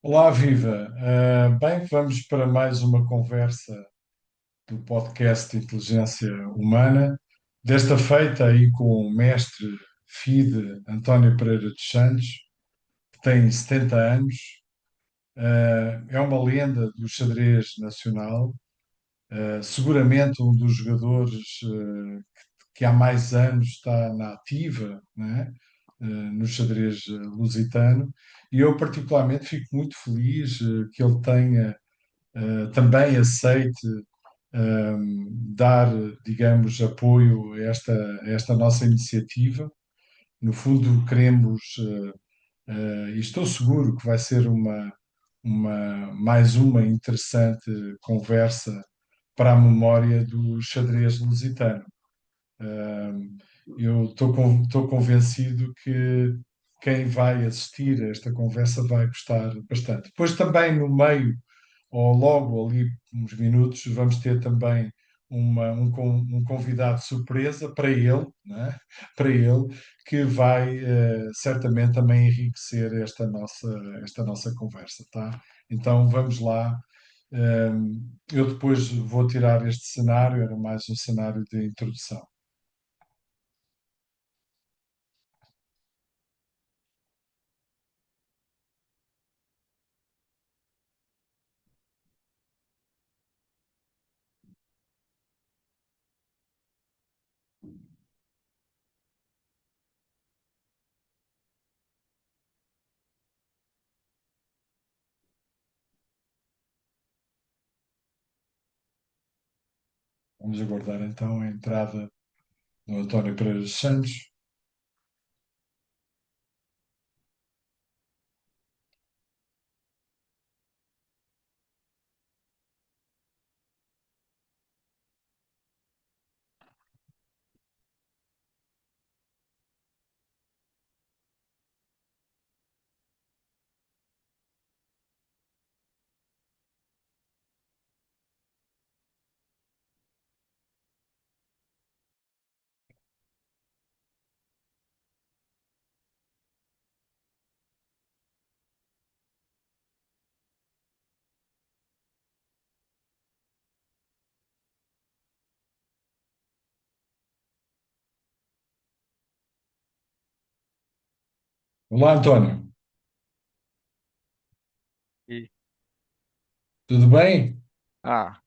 Olá, viva. Bem, vamos para mais uma conversa do podcast de Inteligência Humana, desta feita aí com o mestre FIDE António Pereira dos Santos, que tem 70 anos. É uma lenda do xadrez nacional, seguramente um dos jogadores que há mais anos está na ativa, né? No xadrez lusitano, e eu particularmente fico muito feliz que ele tenha também aceite dar, digamos, apoio a esta nossa iniciativa. No fundo, queremos, e estou seguro que vai ser mais uma interessante conversa para a memória do xadrez lusitano. Eu estou convencido que quem vai assistir a esta conversa vai gostar bastante. Depois, também no meio, ou logo ali uns minutos, vamos ter também um convidado surpresa para ele, né? Para ele, que vai certamente também enriquecer esta nossa conversa, tá? Então vamos lá. Eu depois vou tirar este cenário, era mais um cenário de introdução. Vamos aguardar então a entrada do António Pereira dos Santos. Olá, António. E, Tudo bem? ah,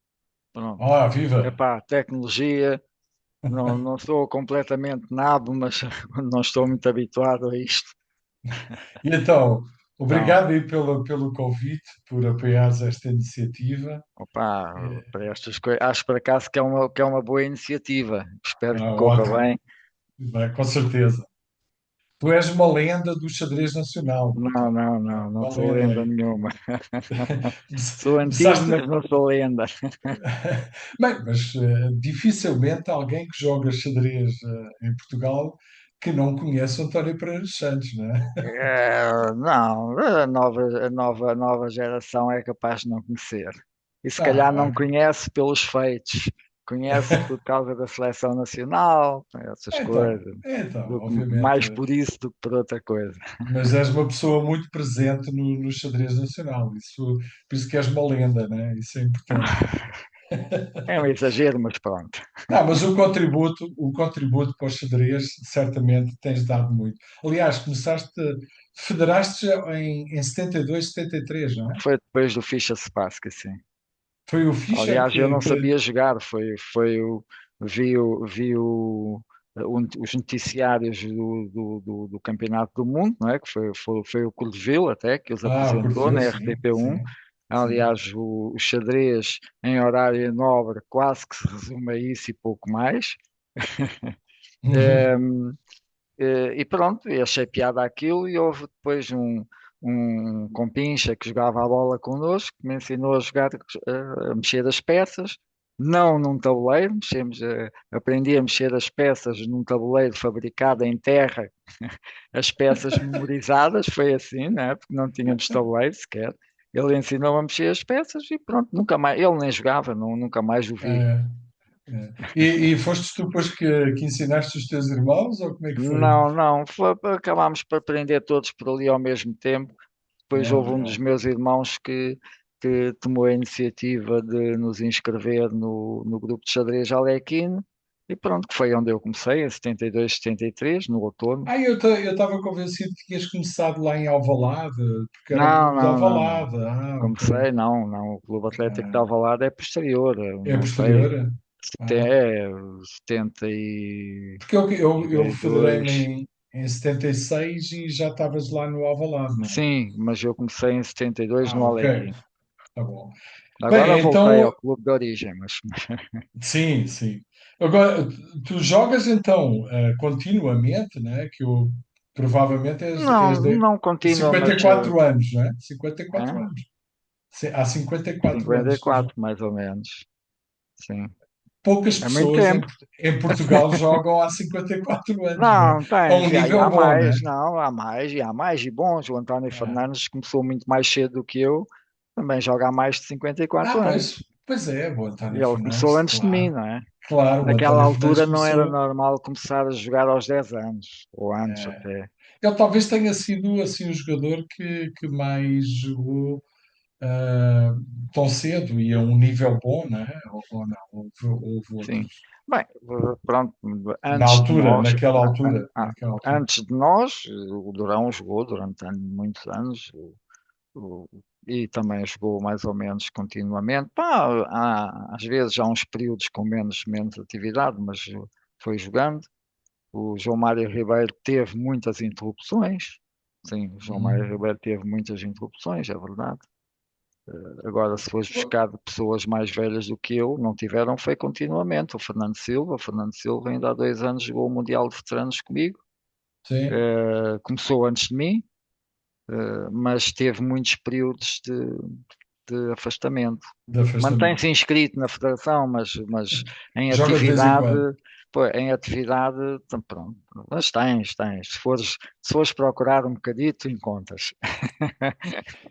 pronto. Olá, viva. Epá, tecnologia, não sou completamente nabo, mas não estou muito habituado a isto. E então, Então, obrigado aí pelo convite, por apoiares esta iniciativa. opá, É, para estas coisas, acho por acaso que é uma boa iniciativa. Espero que corra ótimo, bem. com certeza. Tu és uma lenda do xadrez nacional, Não, António. não, É não, não uma sou lenda lenda aí. nenhuma. Sou antigo, Começaste. mas não sou lenda. Bem, mas dificilmente alguém que joga xadrez em Portugal que não conhece o António Pereira dos Santos, não é? Não, a nova geração é capaz de não conhecer. E se calhar não Ah, conhece pelos feitos, conhece por causa da seleção nacional, essas então, coisas, então, obviamente. mais por isso do que por outra coisa. Mas és uma pessoa muito presente no xadrez nacional. Por isso que és uma lenda, né? Isso é importante. É um exagero, mas pronto. Não, mas o contributo para o xadrez certamente tens dado muito. Aliás, federaste já em 72, 73, não é? Foi depois do Ficha Spassky, sim. Foi o Fischer Aliás, eu que, não que... sabia jogar, vi os noticiários do Campeonato do Mundo, não é? Que foi o Codeville até que os Ah, o apresentou Corteville, na sim, RTP1. sim, sim. Aliás, o xadrez em horário nobre quase que se resume a isso e pouco mais. Ehm, e pronto, eu achei piada aquilo e houve depois um compincha que jogava a bola connosco, que me ensinou a jogar, a mexer as peças, não num tabuleiro, aprendi a mexer as peças num tabuleiro fabricado em terra, as peças memorizadas, foi assim, né? Porque não tínhamos tabuleiro sequer. Ele ensinou a mexer as peças e pronto, nunca mais, ele nem jogava, nunca mais o vi. É, é. E foste tu depois que ensinaste os teus irmãos, ou como é que foi? Não, não, acabámos por aprender todos por ali ao mesmo tempo. depois houve um dos legal. meus irmãos que tomou a iniciativa de nos inscrever no grupo de xadrez Alequine, e pronto, que foi onde eu comecei, em 72, 73, no outono. Eu estava convencido que tinhas começado lá em Alvalade, porque era o Não, Clube de não, não, não. Alvalade. Ah, ok. Comecei, não, não. O Clube Atlético de Ah, Alvalade é posterior, eu é não sei, posterior? Ah, é 70 porque eu e federei-me dois. em 76 e já estavas lá no Alvalade, não é? Sim, mas eu comecei em 72 Ah, no ok. Alequim. Tá bom. Agora Bem, voltei ao então, clube de origem, mas sim, sim. Agora, tu jogas então continuamente, né? Que eu provavelmente não, és de não contínuo, mas 54 anos, né? 54 é, anos. Há 54 anos que tu jogas. 54 mais ou menos. Sim. Poucas É muito pessoas tempo. em Portugal jogam há 54 anos, né? Não, A um tens, e nível há bom, né? mais, não, há mais e bons. O António Ah, Fernandes começou muito mais cedo do que eu, também joga há mais de 54 pois, anos. pois é, o E António ele começou Fernandes, antes de mim, claro. não é? Claro, o Naquela António Fernandes altura não era começou. normal começar a jogar aos 10 anos, ou antes eh, até. Ele talvez tenha sido assim o jogador que mais jogou ah, tão cedo e a um nível bom, não é? Ou não? Houve Sim. outros. Bem, pronto, Na antes de altura, nós, naquela altura, naquela altura. antes de nós, o Durão jogou durante muitos anos, o- e também jogou mais ou menos continuamente. Pá, às vezes há uns períodos com menos atividade, mas foi jogando. O João Mário Ribeiro teve muitas interrupções. Sim, o João Mário Uhum. Ribeiro teve muitas interrupções, é verdade. Agora, se fores buscar de pessoas mais velhas do que eu, não tiveram, foi continuamente. O Fernando Silva ainda há 2 anos jogou o Mundial de Veteranos comigo. Sim, Começou antes de mim, mas teve muitos períodos de afastamento. de afastamento. Mantém-se inscrito na federação, mas em Joga de vez em atividade, quando. pô, em atividade, então pronto. Mas tens. Se fores procurar um bocadito, encontras.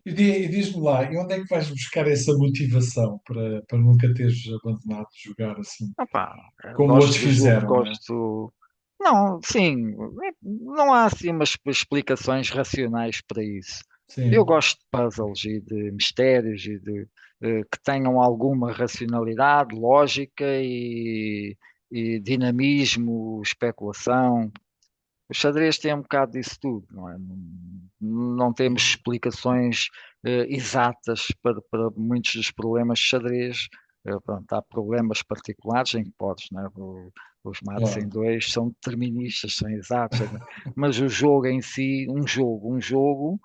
E diz-me lá, e onde é que vais buscar essa motivação para nunca teres abandonado de jogar assim, Opá, como outros gosto do jogo, fizeram, não é? gosto. Não, sim, não há assim umas explicações racionais para isso. Eu Sim. gosto de puzzles e de mistérios e de que tenham alguma racionalidade, lógica e dinamismo, especulação. O xadrez tem um bocado disso tudo, não é? Não temos explicações exatas para muitos dos problemas de xadrez. Pronto, há problemas particulares em que podes, não é? Os matos em Claro. dois são deterministas, são exatos, mas o jogo em si, um jogo,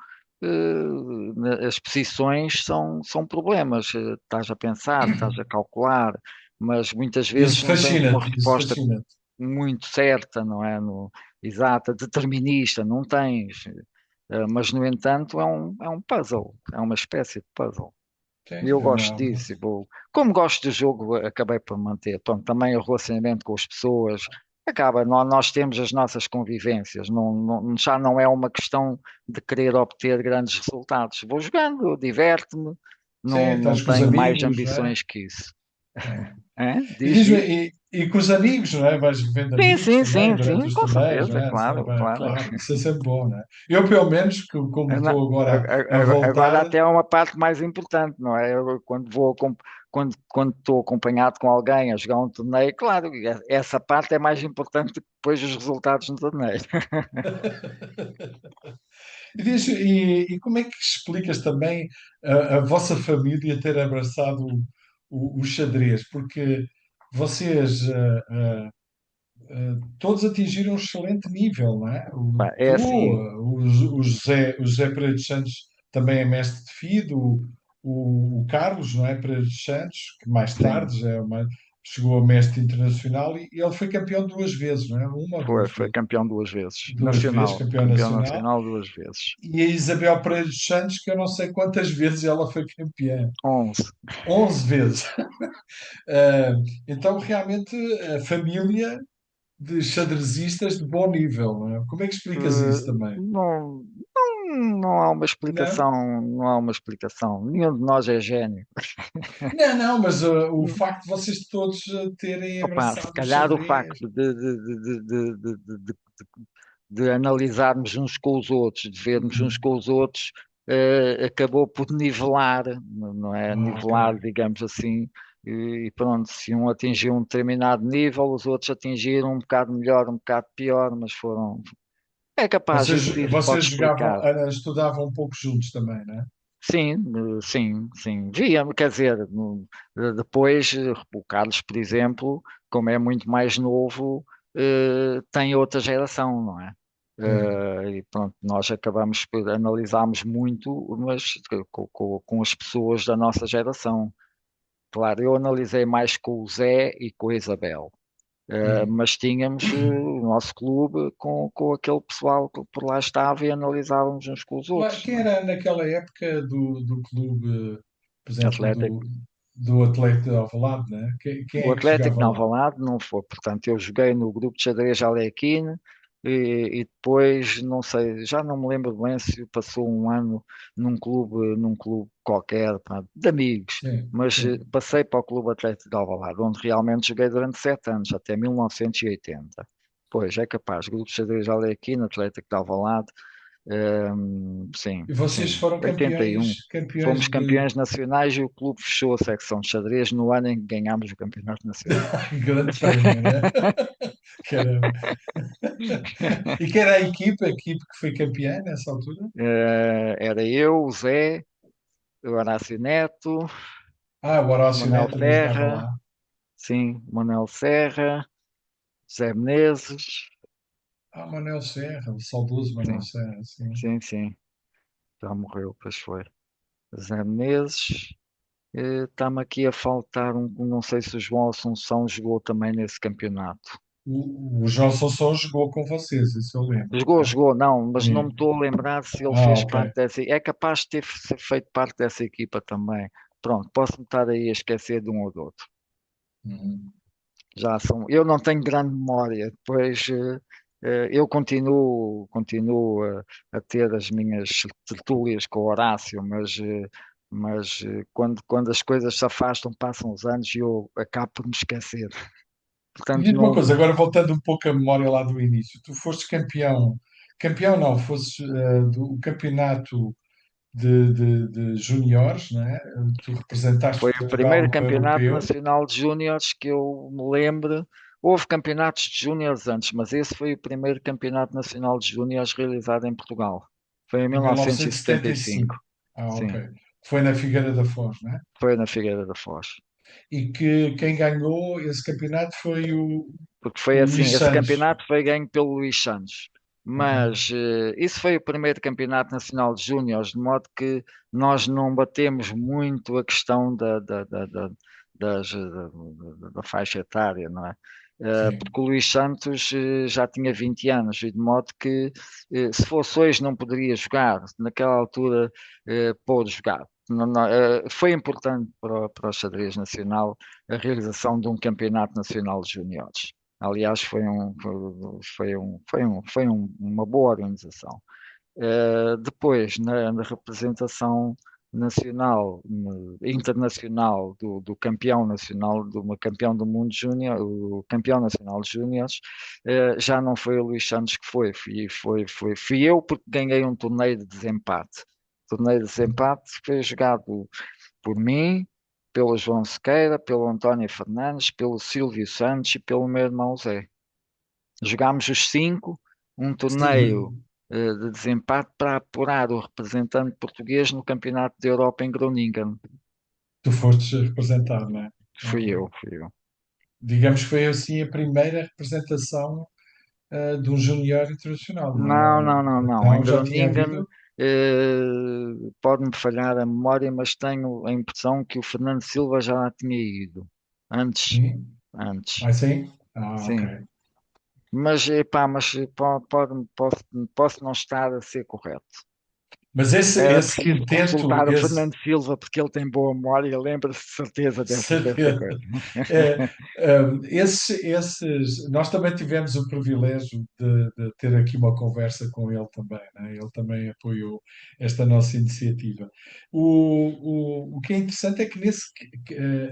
as posições são problemas. Estás a pensar, estás a calcular, mas muitas vezes não tens uma Isso resposta fascina-te. muito certa, não é? Exata, determinista, não tens. Mas, no entanto, é um puzzle, é uma espécie de puzzle. Sim, E eu é gosto disso. Como gosto do jogo, acabei por manter. Pronto, também o relacionamento com as pessoas. Acaba, nós temos as nossas convivências, já não é uma questão de querer obter grandes resultados. Vou jogando, diverte-me, sim, não estás com os tenho mais amigos, não é? ambições que isso. É. É? E Diz, diz-me, diz. e com os amigos, não é? Vais revendo Sim, amigos sim, também sim, durante sim, os com torneios, não certeza, é? claro, claro. Claro, isso é sempre bom, não é? Eu, pelo menos, como Na- estou agora a Agora voltar, até é uma parte mais importante, não é? Quando estou acompanhado com alguém a jogar um torneio, claro, essa parte é mais importante do que depois os resultados no torneio. e como é que explicas também a vossa família ter abraçado o xadrez? Porque vocês todos atingiram um excelente nível, não é? Pá, é Tu, assim, o José Pereira dos Santos também é mestre de FIDE, o Carlos, não é? Pereira dos Santos, que mais sim, tarde chegou a mestre internacional e ele foi campeão duas vezes, não é? Uma ou duas foi vezes? campeão 2 vezes, Duas vezes nacional, campeão campeão nacional. nacional 2 vezes. E a Isabel Pereira dos Santos, que eu não sei quantas vezes ela foi campeã. 11. 11 vezes. Ah, então, realmente, a família de xadrezistas de bom nível, não é? Como é que explicas isso também? Não, não há uma Não? explicação, não há uma explicação. Nenhum de nós é gênio. Não, não, mas o facto de vocês todos terem Opa, se abraçado o calhar o xadrez. facto de analisarmos uns com os outros, de vermos uns com os outros, acabou por nivelar, não é? Ah, ok. Nivelar, digamos assim, e pronto, se um atingiu um determinado nível, os outros atingiram um bocado melhor, um bocado pior, mas foram. É capaz, isso pode Vocês jogavam, explicar. estudavam um pouco juntos também, né? Sim, sim, sim. Via, quer dizer, depois o Carlos, por exemplo, como é muito mais novo, tem outra geração, não é? Sim. E pronto, nós acabamos por analisarmos muito, mas com as pessoas da nossa geração. Claro, eu analisei mais com o Zé e com a Isabel. Sim. Mas tínhamos o nosso clube com aquele pessoal que por lá estava e analisávamos uns com os outros, Quem não é? era naquela época do clube, por exemplo, Atlético. do Atlético de Alvalade, né? Quem O é que Atlético jogava de lá? Alvalade não foi, portanto, eu joguei no grupo de xadrez Alequine e depois, não sei, já não me lembro bem se passou um ano num clube qualquer, pá, de amigos, Sim, mas sim. passei para o Clube Atlético de Alvalade, onde realmente joguei durante 7 anos, até 1980. Pois, é capaz, grupo de xadrez Alequine, Atlético de Alvalade, sim, E vocês sim, foram 81. campeões Fomos de campeões nacionais e o clube fechou a secção de xadrez no ano em que ganhámos o campeonato nacional. grande prémio, né? Caramba. E quem era a equipe que foi campeã nessa altura? Era eu, o Zé, o Horácio Neto, Ah, o o Horácio Manel Neto também jogava Serra, lá. sim, o Manel Serra, Zé Menezes, Ah, Manuel Serra, o saudoso Manuel sim, Serra, sim. sim, sim, já morreu, pois foi. Zé Menezes, está-me aqui a faltar não sei se o João Assunção jogou também nesse campeonato. O João Sansão jogou com vocês, isso eu lembro, Jogou, né? jogou, não, mas não me Sim. estou a lembrar se ele Ah, fez ok. parte dessa. É capaz de ter feito parte dessa equipa também. Pronto, posso-me estar aí a esquecer de um ou do outro. Uhum. Já são. Eu não tenho grande memória, pois eu continuo a ter as minhas tertúlias com o Horácio, mas quando as coisas se afastam, passam os anos e eu acabo por me esquecer. E Portanto, diz-me uma não. coisa, agora voltando um pouco à memória lá do início, tu foste campeão, campeão não, fosses do campeonato de júniores, né? Tu representaste Foi o Portugal primeiro no campeonato europeu, nacional de júniores que eu me lembro. Houve campeonatos de júniores antes, mas esse foi o primeiro campeonato nacional de júniores realizado em Portugal. Foi em em 1975. 1975. Ah, ok. Sim, Foi na Figueira da Foz, né? foi na Figueira da Foz. E que quem ganhou esse campeonato foi Porque foi o assim, Luís esse Santos. campeonato foi ganho pelo Luís Santos. Uhum. Mas isso foi o primeiro campeonato nacional de júniores, de modo que nós não batemos muito a questão da faixa etária, não é? Sim. Porque o Luís Santos já tinha 20 anos e de modo que se fosse hoje não poderia jogar, naquela altura pôde jogar. Foi importante para o xadrez nacional a realização de um campeonato nacional de júniores. Aliás, uma boa organização. Depois, na representação nacional, internacional do campeão nacional, do campeão do mundo júnior, o campeão nacional de júniores, já não foi o Luís Santos que foi, fui eu porque ganhei um torneio de desempate. O torneio de desempate foi jogado por mim, pelo João Sequeira, pelo António Fernandes, pelo Silvio Santos e pelo meu irmão Zé. Jogámos os cinco, um torneio Sim, de desempate para apurar o representante português no Campeonato da Europa em Groningen. tu foste representar, não é? Fui Ok. eu, fui eu. Digamos que foi assim a primeira representação de um júnior internacional, não Não, é? não, não, não. Em Não, já tinha Groningen havido? pode-me falhar a memória, mas tenho a impressão que o Fernando Silva já lá tinha ido. Antes, Sim. antes. Ah, sim? Ah, ok. Sim. Mas, epá, posso não estar a ser correto. Mas Era esse preciso intento, consultar o Fernando Silva, porque ele tem boa memória, lembra-se de certeza dessa certeza, coisa. é, nós também tivemos o privilégio de ter aqui uma conversa com ele também, né? Ele também apoiou esta nossa iniciativa. O que é interessante é que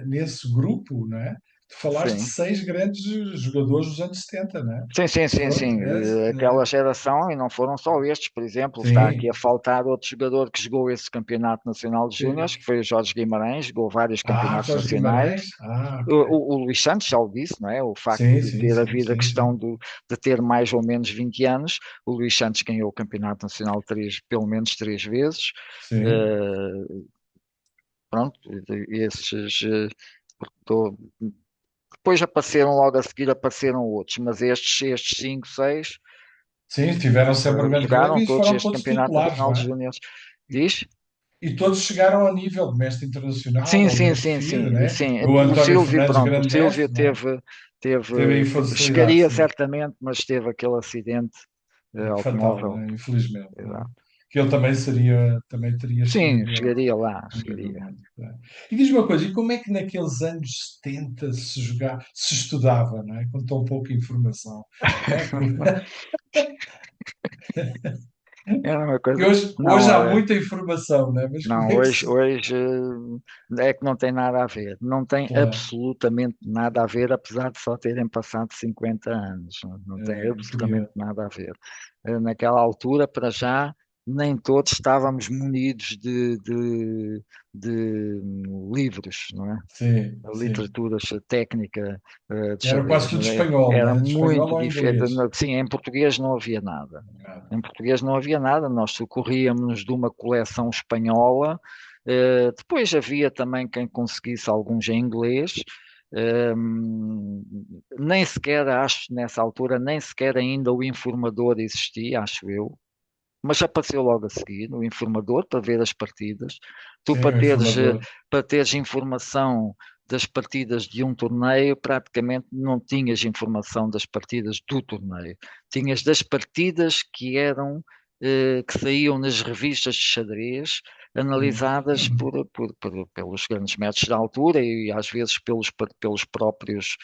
nesse grupo, não é? tu falaste de sim. seis grandes jogadores dos anos 70, não é? Sim, sim, sim, Foram, sim. Aquela geração, e não foram só estes, por exemplo, está aqui a sim, faltar outro jogador que jogou esse Campeonato Nacional de sim. Júniores, que foi o Jorge Guimarães, jogou vários Ah, campeonatos Jorge nacionais. Guimarães? Ah, O, ok. o Luís Santos já o disse, não é? O facto Sim, de sim, ter sim, havido a sim, questão sim. de ter mais ou menos 20 anos, o Luís Santos ganhou o Campeonato Nacional pelo menos três vezes. Sim, Eh, Pronto, esses. Tô- Depois apareceram, logo a seguir apareceram outros, mas estes 5, 6 sim, tiveram sempre grande relevo jogaram e todos foram este todos Campeonato titulares, Nacional não de é? Júniores. E, Diz? e todos chegaram ao nível de mestre internacional Sim, ou sim, mestre sim, FIDE, sim, né? sim. O O António Silvio, Fernandes, pronto, o grande Silvio mestre, não é? teve, Teve aí facilidade, chegaria sim. certamente, mas teve aquele acidente Fatal, automóvel. né? Infelizmente, né? Exato. Que ele também teria Sim, chegado chegaria lá, a um nível chegaria. muito. Né? E diz-me uma coisa, e como é que naqueles anos 70 se estudava, não é? Com tão pouca informação, não é? Era uma Que coisa. hoje Não, há muita informação, não é? Mas como não, é que hoje, se. hoje é que não tem nada a ver. Não tem Claro, absolutamente nada a ver, apesar de só terem passado 50 anos. Não tem absolutamente podia. nada a ver. Naquela altura, para já, nem todos estávamos munidos de livros, não é? Sim, A sim. literatura técnica de Era quase xadrez. tudo espanhol, Era né? Espanhol muito ou diferente. inglês? Sim, em português não havia nada. Nada. Em português não havia nada, nós socorríamos de uma coleção espanhola. Depois havia também quem conseguisse alguns em inglês. Nem sequer, acho, nessa altura, nem sequer ainda o informador existia, acho eu. Mas apareceu logo a seguir, o informador, para ver as partidas. Tu, Sim, o informador. para teres informação das partidas de um torneio, praticamente não tinhas informação das partidas do torneio. Tinhas das partidas que eram, que saíam nas revistas de xadrez, Sim. analisadas pelos grandes mestres da altura e às vezes pelos próprios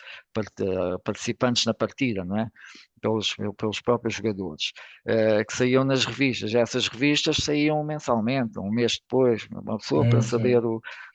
participantes na partida, não é? Pelos próprios jogadores, que saíam nas revistas. Essas revistas saíam mensalmente, um mês depois, uma pessoa para Sim, sim. saber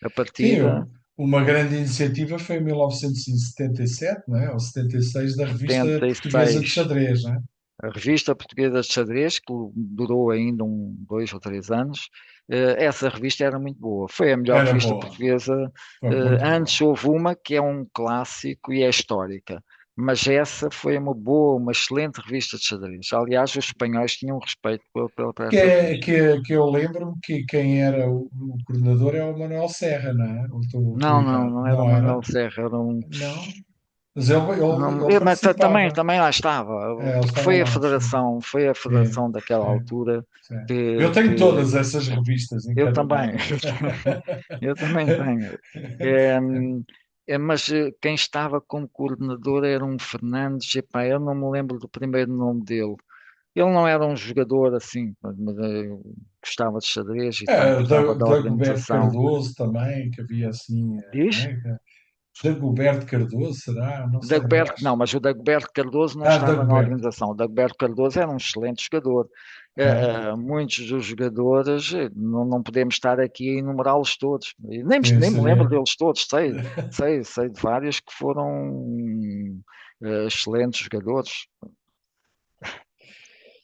a Sim, partida, uma grande iniciativa foi em 1977, não é? Ou 76, da Revista Portuguesa de 76. Xadrez, não é? A revista portuguesa de xadrez, que durou ainda 2 ou 3 anos, essa revista era muito boa. Foi a melhor Era revista boa, portuguesa. foi muito Antes boa. houve uma que é um clássico e é histórica, mas essa foi uma boa, uma excelente revista de xadrez. Aliás, os espanhóis tinham respeito por essa revista. Que eu lembro-me que quem era o coordenador é o Manuel Serra, não é? Ou estou Não, não, errado? não era o Não Manuel era? Serra, era um. Não. Mas ele Mas também, participava. também lá estava, Ele porque estava lá, sim. foi a Sim, federação daquela sim, altura sim. Eu tenho que todas essas revistas eu também, encadernadas. eu também tenho. É, mas quem estava como coordenador era um Fernandes, epá, eu não me lembro do primeiro nome dele. Ele não era um jogador assim, mas, gostava de xadrez e tal, gostava da Dagoberto organização. Cardoso também, que havia assim, não Diz? é? Dagoberto Cardoso, será? Não sei, eu Dagoberto, acho. não, mas o Dagoberto Cardoso não Ah, estava na Dagoberto. organização. O Dagoberto Cardoso era um excelente jogador. É, Muitos dos jogadores, não podemos estar aqui a enumerá-los todos. sim, Nem me lembro seria. deles todos. Sei de vários que foram excelentes jogadores.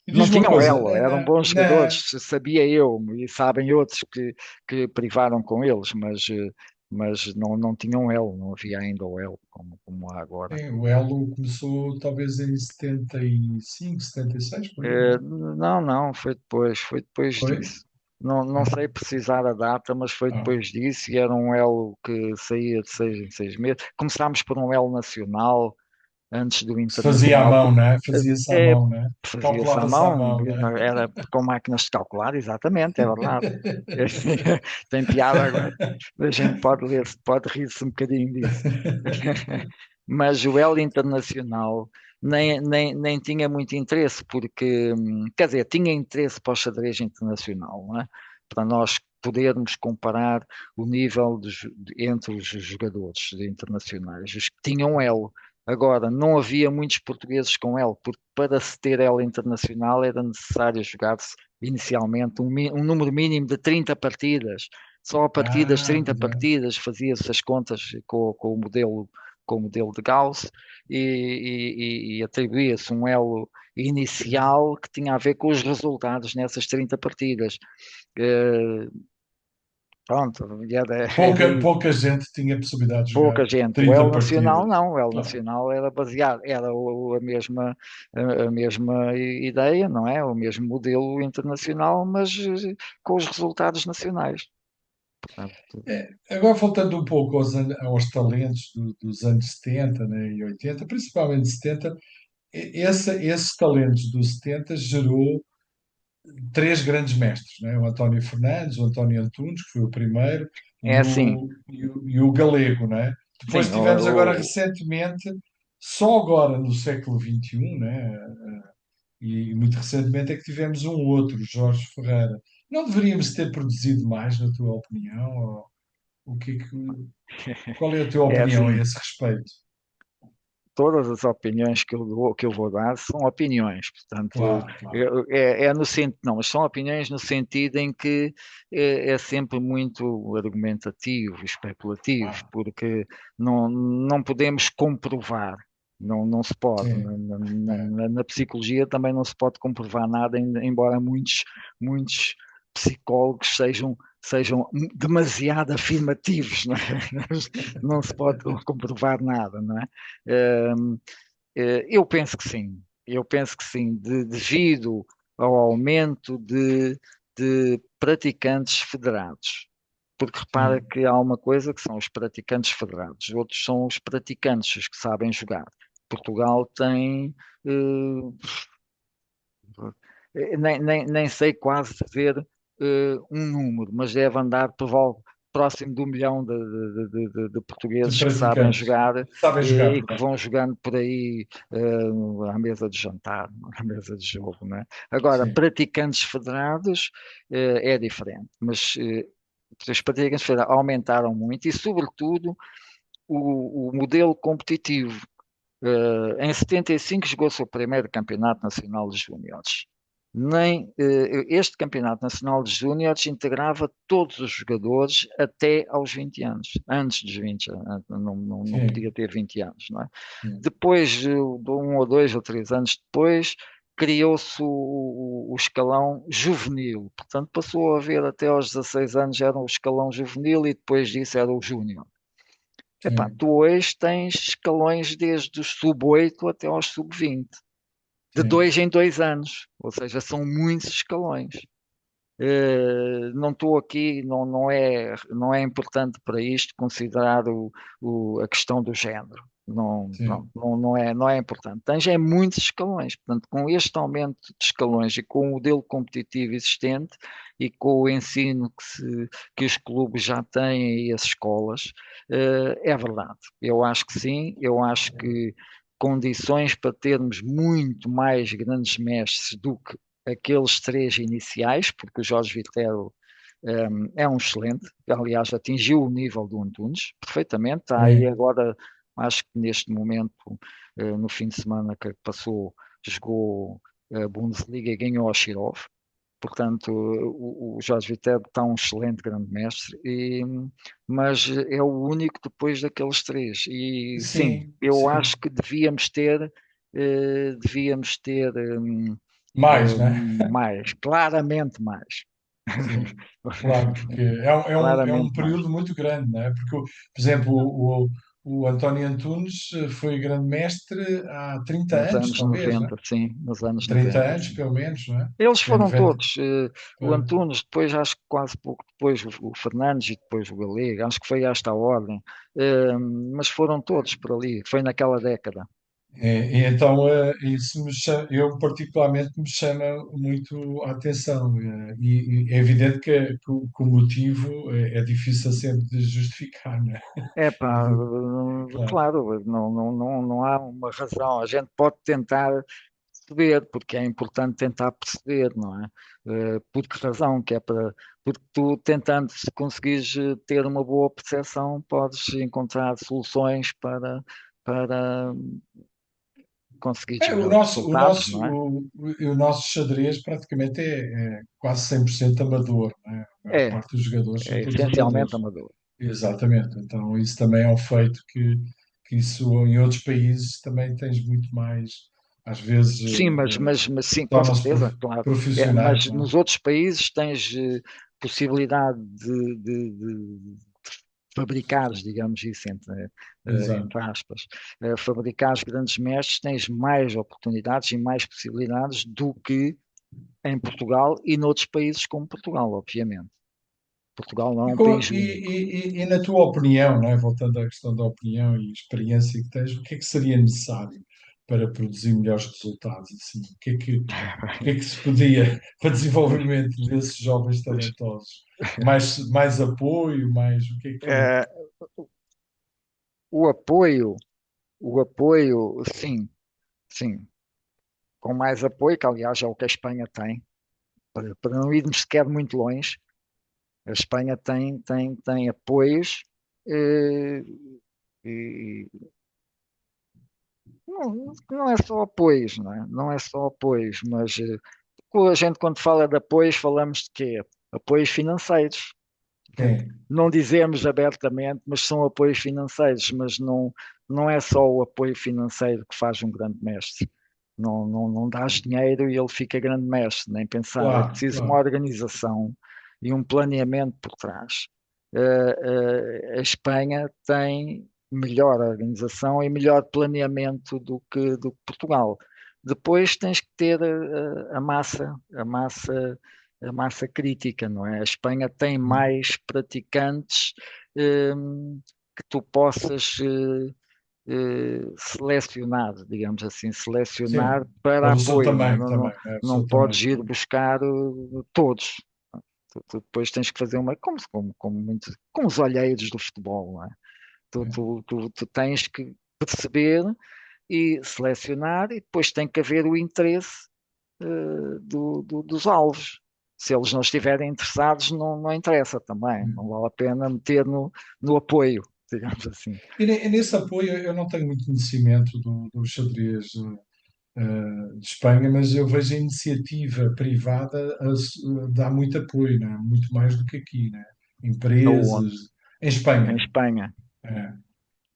E Não diz-me uma tinham coisa, ela, eram bons jogadores, sabia eu, e sabem outros que privaram com eles, mas não tinham elo, não havia ainda o elo como há agora. o Elo começou talvez em 75, 76, por aí, não? Não, não, foi depois Foi? disso. Não Ah, sei precisar a data, mas foi ah. depois disso e era um elo que saía de 6 em 6 meses. Começámos por um elo nacional antes do Se fazia à internacional. mão, né? Fazia-se à É, mão, né? fazia-se à Calculava-se à mão, mão, né? era com máquinas de calcular, exatamente, é verdade. Tem piada agora. A gente pode rir-se um bocadinho disso. Mas o L Internacional nem tinha muito interesse, porque, quer dizer, tinha interesse para o xadrez internacional, não é? Para nós podermos comparar o nível entre os jogadores internacionais, os que tinham L. Agora, não havia muitos portugueses com L, porque para se ter L internacional era necessário jogar-se inicialmente um número mínimo de 30 partidas. Só a partir das Ah, 30 pois é. partidas fazia-se as contas com o modelo com o modelo de Gauss, e atribuía-se um elo inicial que tinha a ver com os resultados nessas 30 partidas. Eh, Pronto, é daí. Pouca gente tinha possibilidade de jogar Pouca gente. O 30 L Nacional partidas. não, o L Claro. Nacional era baseado, era a mesma ideia, não é? O mesmo modelo internacional, mas com os resultados nacionais. Portanto, Agora, voltando um pouco aos talentos dos anos 70, né, e 80, principalmente 70, esses talentos dos 70 gerou três grandes mestres, né? O António Fernandes, o António Antunes, que foi o primeiro, é assim, e o Galego, né? Depois sim, tivemos agora recentemente, só agora no século XXI, né? E muito recentemente é que tivemos um outro, Jorge Ferreira. Não deveríamos ter produzido mais, na tua opinião? Ou o que é que, qual é a tua é opinião a assim, esse respeito? todas as opiniões que eu vou dar são opiniões, portanto, Claro, claro. é no sentido, não, mas são opiniões no sentido em que é sempre muito argumentativo, especulativo, Ah, porque não podemos comprovar, não se pode. sim. É, Na psicologia também não se pode comprovar nada, embora muitos psicólogos sejam demasiado afirmativos, não é? Não se pode comprovar nada, não é? Ehm, eu penso que sim. Eu penso que sim, devido ao aumento de praticantes federados. Porque repara sim. que há uma coisa que são os praticantes federados, outros são os praticantes, os que sabem jogar. Portugal tem, nem sei quase dizer um número, mas deve andar próximo de 1 milhão de De portugueses que sabem praticantes. jogar Sabem jogar, e que portanto. vão jogando por aí à mesa de jantar, à mesa de jogo, né? Agora, Sim, praticantes federados é diferente, mas os praticantes federados aumentaram muito e, sobretudo, o modelo competitivo. Em 75 jogou-se o primeiro campeonato nacional de júniores. Este campeonato nacional de júniores integrava todos os jogadores até aos 20 anos. Antes dos 20 anos, não sim, podia ter 20 anos, não é? sim. Depois, de 1 ou 2 ou 3 anos depois, criou-se o escalão juvenil. Portanto, passou a haver até aos 16 anos era o escalão juvenil e depois disso era o júnior. Epá, Sim, tu hoje tens escalões desde os sub-8 até aos sub-20, de sim, 2 em 2 anos, ou seja, são muitos escalões. Não estou aqui, não é importante para isto considerar a questão do género. sim, Não é importante. Tens muitos escalões. Portanto, com este aumento de escalões e com o modelo competitivo existente e com o ensino que os clubes já têm e as escolas, é verdade. Eu acho que sim, eu acho que condições para termos muito mais grandes mestres do que aqueles três iniciais, porque o Jorge Viterbo é um excelente, aliás, atingiu o nível do Antunes perfeitamente. Está aí sim. agora, acho que neste momento, no fim de semana que passou, jogou a Bundesliga e ganhou ao Shirov. Portanto, o Jorge Viterbo está um excelente grande mestre, mas é o único depois daqueles três. E sim, Sim, eu acho sim. que devíamos ter Mais, né? mais, claramente mais. Sim, claro, porque é um Claramente mais. período muito grande, não é? Porque, por exemplo, o António Antunes foi grande mestre há 30 Nos anos, anos talvez, não é? 90, sim, nos anos 30 90, anos, sim. pelo menos, não é? Eles Em foram 90. todos, o eh, Antunes, depois acho que quase pouco depois o Fernandes e depois o Galego, acho que foi esta a ordem, mas foram todos por ali, foi naquela década. E então, isso eu particularmente me chama muito a atenção. E é evidente que o motivo é difícil sempre de justificar, não é? É pá, Evidente, claro. claro, não há uma razão, a gente pode tentar perceber, porque é importante tentar perceber, não é? Por que razão, que é para, porque tu tentando, se conseguires ter uma boa percepção, podes encontrar soluções para conseguires melhores resultados, não é? O nosso xadrez praticamente é quase 100% amador, não é? A maior parte dos jogadores são É todos essencialmente amadores. amador. Exatamente. Então, isso também é um feito que isso em outros países também tens muito mais, às vezes, Sim, mas sim, com tornam-se certeza, claro. profissionais, Mas não é? nos outros países tens possibilidade de fabricares, digamos isso, Exato. entre aspas, fabricares grandes mestres, tens mais oportunidades e mais possibilidades do que em Portugal e noutros países como Portugal, obviamente. Portugal não é E, um país único. na tua opinião, não é? Voltando à questão da opinião e experiência que tens, o que é que seria necessário para produzir melhores resultados? Assim, o que é que se podia para desenvolvimento desses jovens talentosos? Mais apoio, mais o que é que. Eh, o apoio, o apoio, sim, sim, com mais apoio, que aliás é o que a Espanha tem, para não irmos sequer muito longe. A Espanha tem apoios, eh, e não é só apoios, não é? Não é só apoios, mas a gente quando fala de apoios falamos de quê? Apoios financeiros. Sim, Não dizemos abertamente, mas são apoios financeiros, mas não é só o apoio financeiro que faz um grande mestre. Não dás dinheiro e ele fica grande mestre, nem pensar. É claro, preciso uma claro. organização e um planeamento por trás. A Espanha tem melhor organização e melhor planeamento do que Portugal. Depois tens que ter a massa crítica, não é? A Espanha tem mais praticantes, que tu possas selecionar, digamos assim, selecionar Sim, para pelo seu apoio, não é? tamanho também, não é? O Não seu podes tamanho. ir buscar todos. Tu depois tens que fazer uma, como os olheiros do futebol, não é? Tu tens que perceber e selecionar, e depois tem que haver o interesse dos alvos. Se eles não estiverem interessados, não interessa também. Não vale a pena meter no apoio, digamos assim. E nesse apoio eu não tenho muito conhecimento do xadrez de Espanha, mas eu vejo a iniciativa privada dá muito apoio, né? Muito mais do que aqui, né? Empresas, Aonde? em Em Espanha. Espanha. É.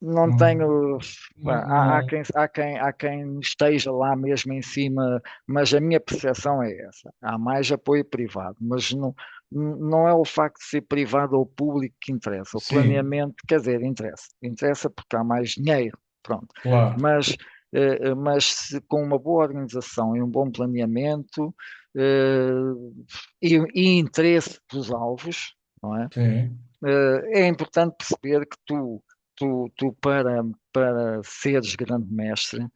Não Não, tenho. Pá, não, não, há quem esteja lá mesmo em cima, mas a minha percepção é essa. Há mais apoio privado, mas não é o facto de ser privado ou público que interessa. O sim, planeamento, quer dizer, interessa. Interessa porque há mais dinheiro, pronto. claro, Mas, com uma boa organização e um bom planeamento, e interesse dos alvos, não é? sim, É importante perceber que tu para seres grande mestre,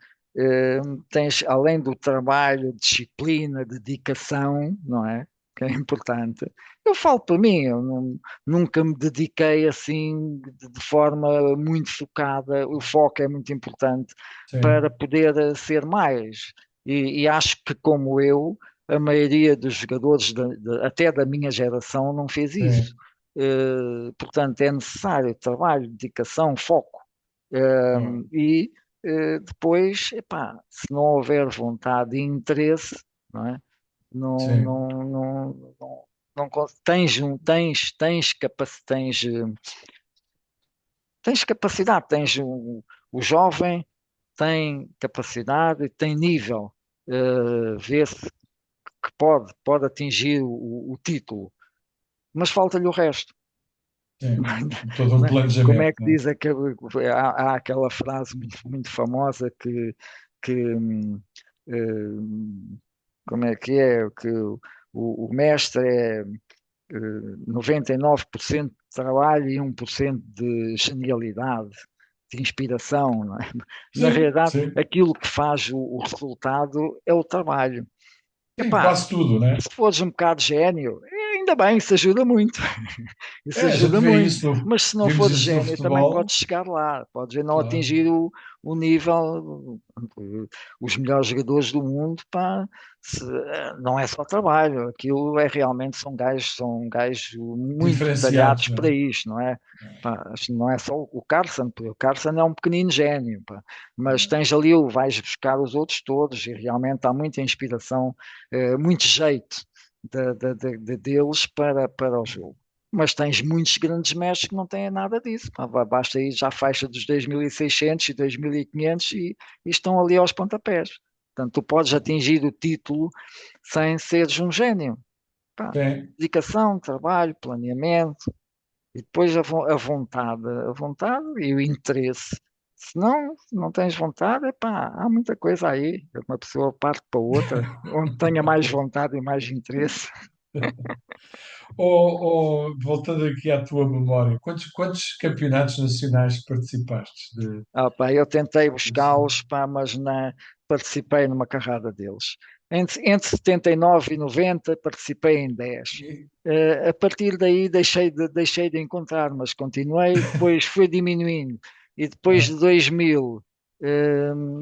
tens, além do trabalho, disciplina, dedicação, não é? Que é importante. Eu falo para mim, nunca me dediquei assim de forma muito focada. O foco é muito importante para sim, poder ser mais. E acho que, como eu, a maioria dos jogadores, até da minha geração, não fez isso. sim, Portanto, é necessário trabalho, dedicação, foco. claro, E depois, epá, se não houver vontade e interesse, não é? Não, sim, não, não, não, tens capacidade, o jovem tem capacidade, tem nível, vê-se que pode atingir o título, mas falta-lhe o resto. sim. Todo um Né? Como planejamento, é que não é? diz há aquela frase muito famosa que como é que é? Que o mestre é 99% de trabalho e 1% de genialidade, de inspiração, não é? Na Sim, realidade, sim, aquilo que faz o resultado é o trabalho. sim, Epá, quase tudo, né? se fores um bocado gênio, ainda bem, isso ajuda muito. Isso É, a gente ajuda vê muito. isso, Mas se não vimos for isso no gênio, também futebol, podes chegar lá. Podes não claro, atingir o nível, os melhores jogadores do mundo, pá, não é só trabalho. Aquilo é realmente, são gajos muito diferenciados, talhados não para é? isto, não é? Pá, não é só o Carson, porque o Carson é um pequenino gênio, pá. Mas tens ali, vais buscar os outros todos e realmente há muita inspiração, muito jeito deles para o jogo. mas tens muitos grandes mestres que não têm nada disso. Pá, basta ir já à faixa dos 2.600 e 2.500 e estão ali aos pontapés. Portanto, tu podes atingir o título sem seres um gênio. Pá, Sim. dedicação, trabalho, planeamento e depois a vontade e o interesse. Se não tens vontade, epá, há muita coisa aí. Uma pessoa parte para outra, onde tenha mais vontade e mais interesse. Voltando aqui à tua memória, quantos campeonatos nacionais participaste de? Ah, pá, eu tentei buscá-los, pá, mas participei numa carrada deles. Entre 79 e 90 participei em 10. A partir daí deixei de encontrar, mas continuei, depois fui diminuindo. E depois Ah, de 2000,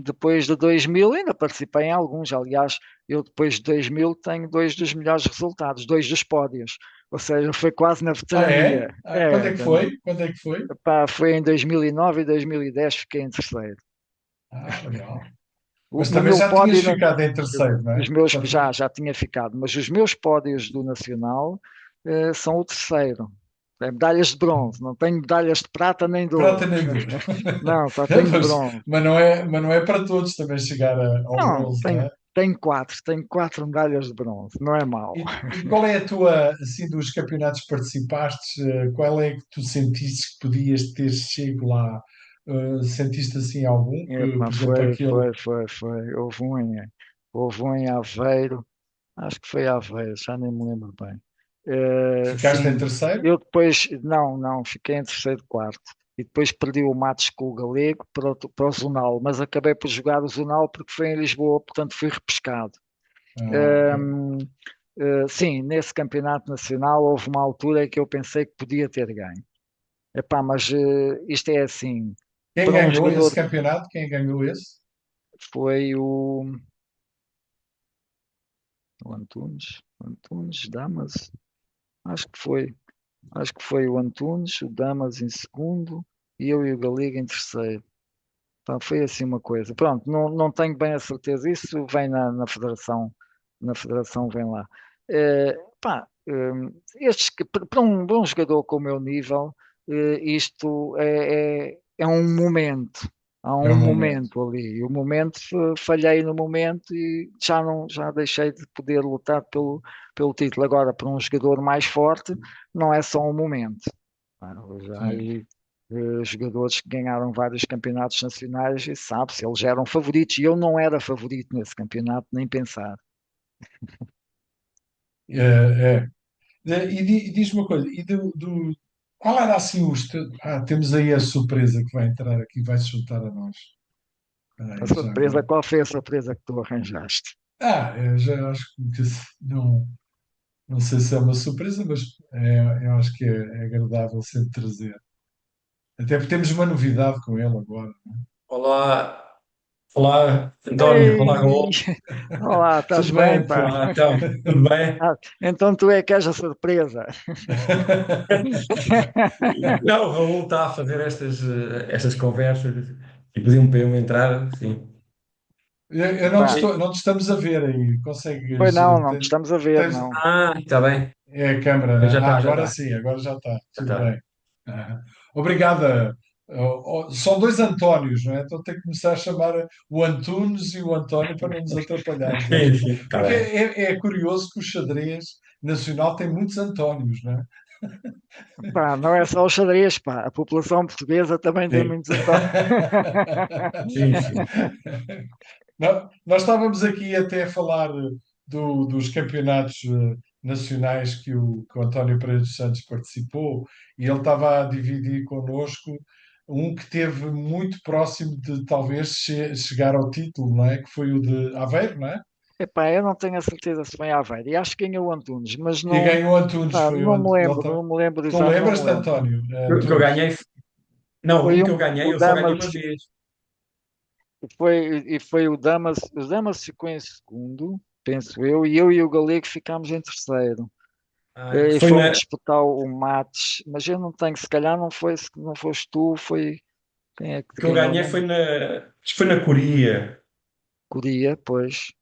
depois de 2000 ainda participei em alguns. Aliás, eu depois de 2000 tenho dois dos melhores resultados, dois dos pódios. Ou seja, foi quase na veterania. é? Quando é que foi? Quando é que foi? Pá, foi em 2009 e 2010 fiquei em terceiro. Legal. O, Mas o também meu já tinhas pódio, ficado em terceiro, não os é? meus já tinha ficado, mas os meus pódios do Nacional são o terceiro. É medalhas de bronze, não tenho medalhas de prata nem de Prata ouro. nem duro. Não, só Não, tenho de bronze. mas não é para todos também chegar ao Não, bronze, não tenho, é? tenho quatro medalhas de bronze, não é mau. E qual é a tua, assim, dos campeonatos que participaste, qual é que tu sentiste que podias ter chego lá? Sentiste assim algum que, Epá, por exemplo, aquele foi. Houve um em Aveiro, acho que foi Aveiro, já nem me lembro bem. ficaste em Sim, terceiro? eu depois, não, fiquei em terceiro quarto. E depois perdi o mates com o Galego para o Zonal, mas acabei por jogar o Zonal porque foi em Lisboa, portanto fui repescado. Ok. Hum, sim, nesse campeonato nacional houve uma altura que eu pensei que podia ter ganho. Epá, mas isto é assim, Quem para um ganhou esse jogador campeonato? Quem ganhou esse? foi o Antunes, Damas, acho que foi. Acho que foi o Antunes, o Damas em segundo e eu e o Galego em terceiro. Pá, foi assim uma coisa. Pronto, não tenho bem a certeza. Isso vem na federação vem lá. Pá, estes, para um bom jogador com o meu nível, isto é um momento. Há É um o momento. momento ali. E o momento, falhei no momento e já deixei de poder lutar pelo título. Agora, para um jogador mais forte, não é só um momento. Pá, já há Sim. aí jogadores que ganharam vários campeonatos nacionais e sabe-se, eles eram favoritos e eu não era favorito nesse campeonato, nem pensar. É. E diz-me uma coisa, qual era assim temos aí a surpresa que vai entrar aqui, vai se juntar a nós. A Aí, já surpresa, agora. qual foi a surpresa que tu arranjaste? Eu já acho que não, não sei se é uma surpresa, mas eu acho que é agradável sempre trazer. Até porque temos uma novidade com ele agora. Olá, olá, António, olá, Ei, Raul. olá, estás Tudo bem, bem, António? pá? Olá, então, tudo bem? Ah, então tu é que és a surpresa. Não, o Raul está a fazer estas conversas e pediu-me para eu entrar, sim. Eu não te Pá, estou, não te estamos a ver aí. Consegues. pois não te estamos a ver, Tens, não. Está bem. é a câmara, Mas né? já está, já Agora está, sim, agora já está. já Tudo está. bem. Ah, obrigada. São dois Antónios, não é? Então tenho que começar a chamar o Antunes e o António para não nos atrapalharmos. Sim, sim, está Porque bem. é curioso que o xadrez nacional tem muitos Antónios, não é? Pá, não é só o xadrez, pá. A população portuguesa também tem Sim. muitos Antónios. Sim, sim. Nós estávamos aqui até a falar dos campeonatos nacionais que o António Pereira dos Santos participou e ele estava a dividir connosco um que teve muito próximo de talvez chegar ao título, não é? Que foi o de Aveiro, não é? Epá, eu não tenho a certeza se foi Aveiro. E acho que ganhou o Antunes, mas E não, ganhou Antunes, pá, foi o não me Ele lembro, não me lembro Tu exato, não me lembras-te, lembro. António? O que eu Antunes? ganhei, não, Foi o que um, eu ganhei, o eu só ganhei Damas, uma vez. foi o Damas ficou em segundo, penso eu e o Galego ficámos em terceiro. E Foi fomos na, disputar o mates, mas eu não tenho, se calhar não foste tu, foi quem é que que eu ganhou? ganhei Não, acho que foi na Coreia. Coria, pois.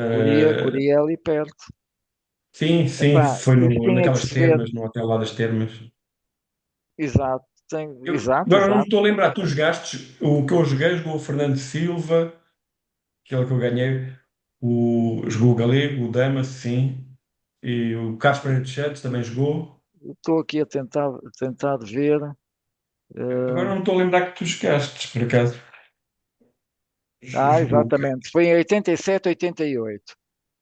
Coria Na, é ali perto. Sim, sim, Epá, foi isso tinha que naquelas se ver, termas, no hotel lá das termas. exato, exato, Agora não me exato. estou a lembrar, tu jogaste, o que eu joguei, jogou o Fernando Silva, aquele que eu ganhei, jogou o Galego, o Damas, sim, e o Carlos Pereira de Santos também jogou. Estou aqui a tentar ver. Agora eh, não me estou a lembrar que tu jogaste, por acaso. Jogou o quê? exatamente, foi em 87, 88.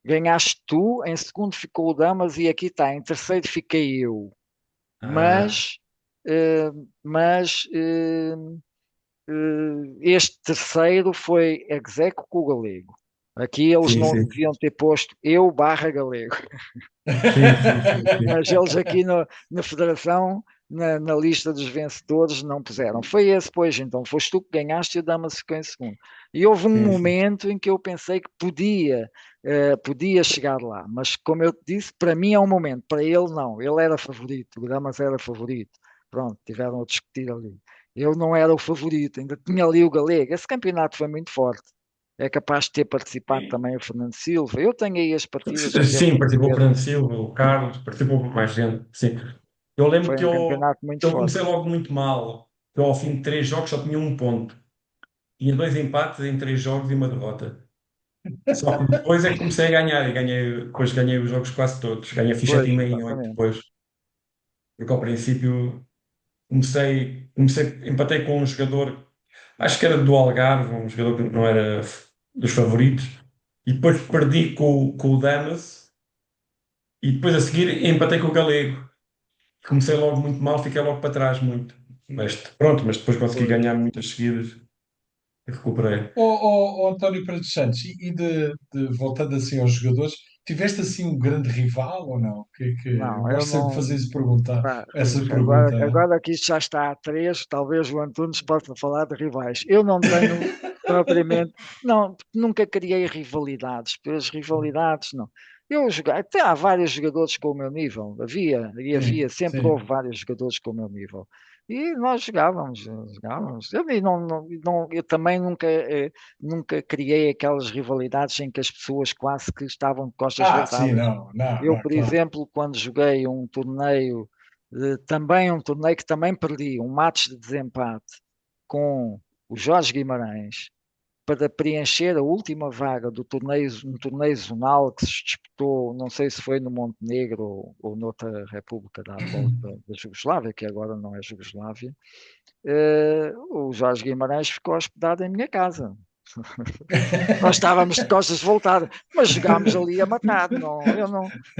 Ganhaste tu, em segundo ficou o Damas e aqui está, em terceiro fiquei eu. Ah, Mas, eh, mas este terceiro foi execo com o Galego. Aqui eles sim, não sim. deviam ter posto eu barra Galego, Sim, sim, sim, sim. mas eles aqui na Federação, na lista dos vencedores, não puseram. Foi esse, pois, então, foste tu que ganhaste e o Damas ficou em segundo. E houve um Sim, sim. momento em que eu pensei que podia chegar lá, mas como eu te disse, para mim é um momento, para ele não. Ele era favorito, o Damas era favorito. Pronto, tiveram a discutir ali. Eu não era o favorito, ainda tinha ali o Galego. Esse campeonato foi muito forte. É capaz de ter participado também o Fernando Silva. Eu tenho aí as partidas que até Sim, posso participou o ver. Fernando Silva, o Carlos, participou mais gente, sim. Eu lembro Foi que um eu, campeonato muito eu forte. comecei logo muito mal. Eu, ao fim de 3 jogos, só tinha um ponto. Tinha 2 empates em 3 jogos e uma derrota. Só que depois é que comecei a ganhar, e depois ganhei os jogos quase todos. Ganhei a ficha Pois, time em 8 exatamente. depois. Porque ao princípio empatei com um jogador, acho que era do Algarve, um jogador que não era dos favoritos, e depois perdi com o Damas, e depois a seguir empatei com o Galego. Comecei logo muito mal, fiquei logo para trás muito. Mas pronto, mas depois consegui Pois. ganhar muitas seguidas e recuperei. António Pereira dos Santos, e voltando assim aos jogadores, tiveste assim um grande rival ou não? Eu Não, eu gosto sempre de fazer não. isso perguntar, Pá, essa agora, pergunta. agora que isto já está a três, talvez o Antunes possa falar de rivais. Eu não tenho propriamente. Não, porque nunca criei rivalidades. Pelas rivalidades, não. Eu joguei, até há vários jogadores com o meu nível. Sim, Sempre houve sim. vários jogadores com o meu nível. E nós jogávamos. Eu também nunca criei aquelas rivalidades em que as pessoas quase que estavam de costas Sim, voltadas. não, não, Eu, não, por claro. exemplo, quando joguei um torneio, também um torneio que também perdi, um match de desempate com o Jorge Guimarães, para preencher a última vaga do torneio, um torneio zonal que se disputou, não sei se foi no Montenegro ou noutra república da atual da Jugoslávia, que agora não é Jugoslávia, o Jorge Guimarães ficou hospedado em minha casa. Nós estávamos de costas voltadas, mas jogámos ali a matar. Não, eu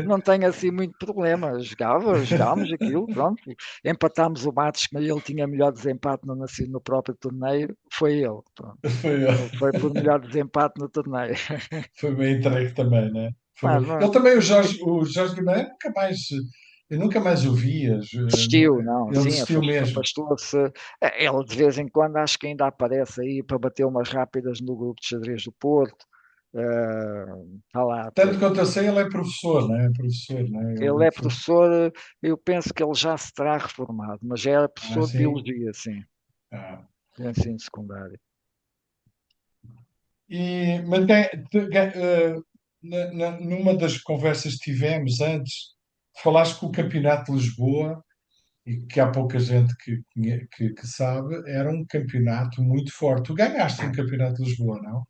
não tenho assim muito problema. Jogámos aquilo, pronto. Empatámos o Matos, mas ele tinha melhor desempate no próprio torneio. Foi ele, pronto. Foi, Ele foi por melhor desempate no torneio. foi bem entregue também, né? Mas Ele também, o Jorge Guimarães, eu nunca mais o via. desistiu, não, Ele sim, desistiu mesmo. afastou-se. Ele de vez em quando acho que ainda aparece aí para bater umas rápidas no grupo de xadrez do Porto. Está lá, Tanto quanto eu sei, ele é professor, né? É professor, né? ele é professor, eu penso que ele já se terá reformado, mas já era professor de Sim. biologia, sim, Ah. de ensino secundário. Mas numa das conversas que tivemos antes, falaste que o Campeonato de Lisboa, e que há pouca gente que sabe, era um campeonato muito forte. Tu ganhaste um Campeonato de Lisboa, não?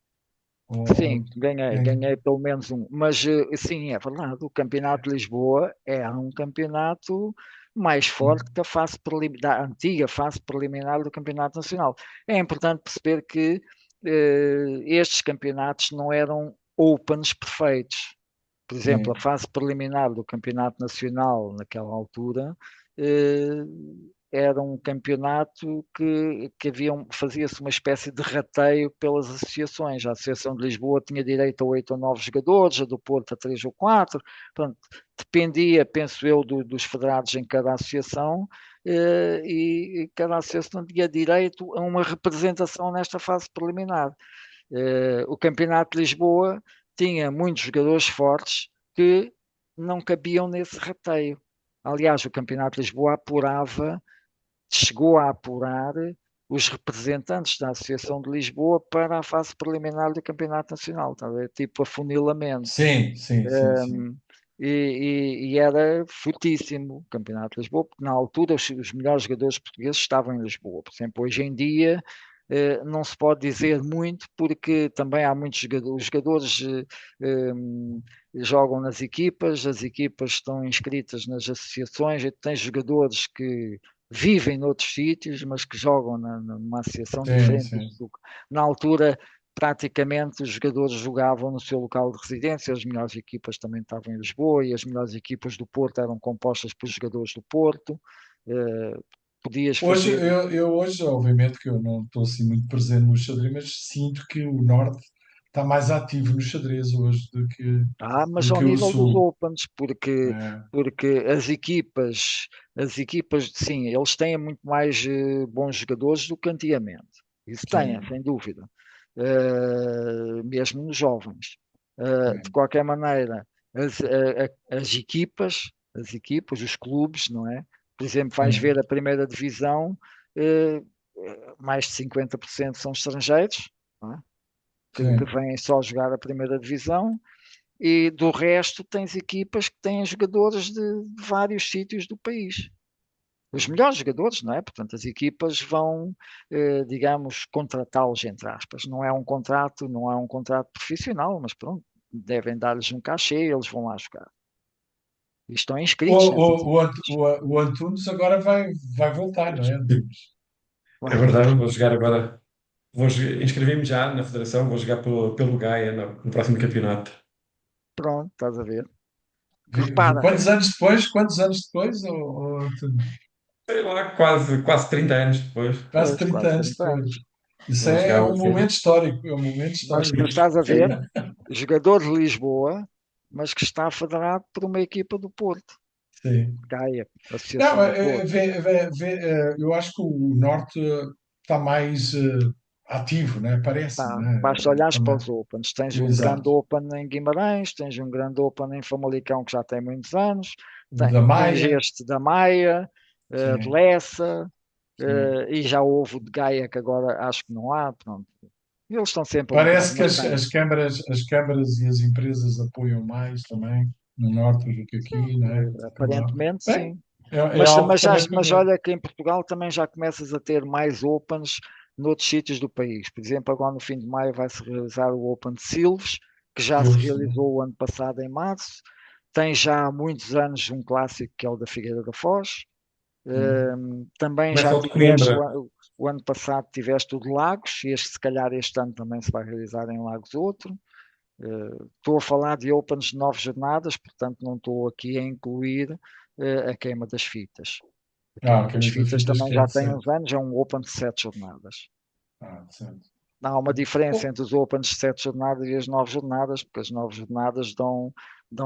Sim, ganhei, Ganha- ganhei pelo menos um. Mas sim, é verdade, o Campeonato de Lisboa é um campeonato mais forte que a fase preliminar, a antiga fase preliminar do Campeonato Nacional. É importante perceber que estes campeonatos não eram opens perfeitos. Por exemplo, a sim, fase preliminar do Campeonato Nacional naquela altura eh, era um campeonato que fazia-se uma espécie de rateio pelas associações. A Associação de Lisboa tinha direito a 8 ou 9 jogadores, a do Porto a 3 ou 4. Portanto, dependia, penso eu, dos federados em cada associação, e cada associação tinha direito a uma representação nesta fase preliminar. O Campeonato de Lisboa tinha muitos jogadores fortes que não cabiam nesse rateio. Aliás, o Campeonato de Lisboa chegou a apurar os representantes da Associação de Lisboa para a fase preliminar do Campeonato Nacional, tá a ver? Tipo afunilamento. sim, sim, sim, sim. e era fortíssimo o Campeonato de Lisboa, porque na altura os melhores jogadores portugueses estavam em Lisboa. Por exemplo, hoje em dia não se pode dizer muito, porque também há muitos jogadores. Os jogadores jogam nas equipas, as equipas estão inscritas nas associações, e tens jogadores que vivem noutros sítios, mas que jogam numa associação Sim, diferente. sim. Na altura, praticamente os jogadores jogavam no seu local de residência, as melhores equipas também estavam em Lisboa e as melhores equipas do Porto eram compostas por jogadores do Porto. Eh, Podias Hoje, fazer. eu hoje, obviamente que eu não estou assim muito presente no xadrez, mas sinto que o Norte está mais ativo no xadrez hoje Mas do ao que o nível dos Sul. Opens, porque, É, porque as equipas, sim, eles têm muito mais bons jogadores do que antigamente. Isso têm, sim, sem dúvida. Mesmo nos jovens. De sim, qualquer maneira, as equipas, os clubes, não é? Por exemplo, vais sim, ver a primeira divisão, eh, mais de 50% são estrangeiros, não é? Que sim. vêm só jogar a primeira divisão e do resto tens equipas que têm jogadores de vários sítios do país. Os melhores jogadores, não é? Portanto, as equipas vão, digamos, contratá-los, entre aspas. Não é um contrato profissional, mas pronto, devem dar-lhes um cachê e eles vão lá jogar. E estão O, inscritos nessas equipas. o Antunes agora vai voltar, não é, Antunes? É verdade, vou jogar agora. Inscrevi-me já na federação, vou jogar pelo Gaia no próximo campeonato. Pronto, estás a ver. Repara, Quantos anos depois, Antunes? Sei lá, quase 30 anos depois. Quase pois, 30 quase anos 30 depois. anos. Isso Vou é jogar o um quê? momento histórico, é um momento Mas histórico. estás a ver, jogador de Lisboa, mas que está federado por uma equipa do Porto. Sim. Gaia, Não, Associação do Porto. eu acho que o Norte está mais ativo, né? Parece, Tá, né? basta olhares para Também. os Opens. Tens um grande Exato. Open em Guimarães, tens um grande Open em Famalicão que já tem muitos anos, O da tens Maia, este da Maia, de sim, Lessa, sim. e já houve o de Gaia que agora acho que não há. Pronto. Eles estão sempre a mudar, Parece que mas tem. as câmaras e as empresas apoiam mais também no Norte do que aqui, né? Aparentemente Bem, sim. é Mas, algo mas, também para mas ver. olha que em Portugal também já começas a ter mais Opens noutros sítios do país. Por exemplo, agora no fim de maio vai-se realizar o Open de Silves, que já se Silves também. realizou o ano passado em março. Tem já há muitos anos um clássico que é o da Figueira da Foz. Sim. Também Começa já o de tiveste, Coimbra. o ano passado tiveste o de Lagos, e se calhar este ano também se vai realizar em Lagos outro. Estou a falar de Opens de 9 jornadas, portanto não estou aqui a incluir a queima das fitas. A queima das Quem fitas fitas também que é já de tem certo. uns anos, é um Open de 7 jornadas. Certo. Há uma diferença Bom, entre os Opens de 7 jornadas e as 9 jornadas, porque as 9 jornadas dão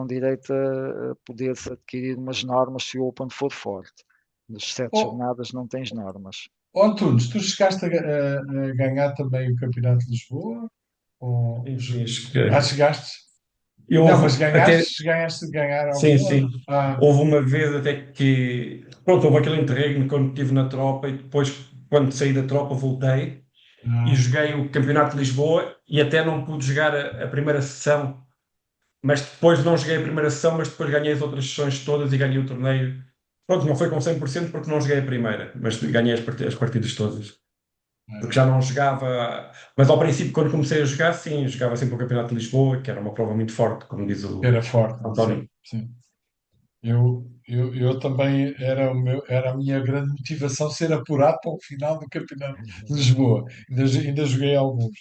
direito a poder-se adquirir umas normas se o Open for forte. Nas sete oh, jornadas não tens normas. Antunes, tu chegaste a ganhar também o Campeonato de Lisboa? Ou, Enfim, chegaste? eu Não, mas houve até. ganhaste de ganhar Sim, alguma? sim. Houve uma vez até que. Pronto, houve aquele interregno quando estive na tropa e depois, quando saí da tropa, voltei e Ah, joguei o Campeonato de Lisboa e até não pude jogar a primeira sessão, mas depois não joguei a primeira sessão, mas depois ganhei as outras sessões todas e ganhei o torneio. Pronto, não foi com 100% porque não joguei a primeira, mas ganhei as partidas todas. Porque já é. não jogava. Mas ao princípio, quando comecei a jogar, sim, jogava sempre o Campeonato de Lisboa, que era uma prova muito forte, como diz o Era forte, sim, António. sim. Eu também era a minha grande motivação ser apurado para o final do Campeonato de Lisboa. Ainda joguei alguns.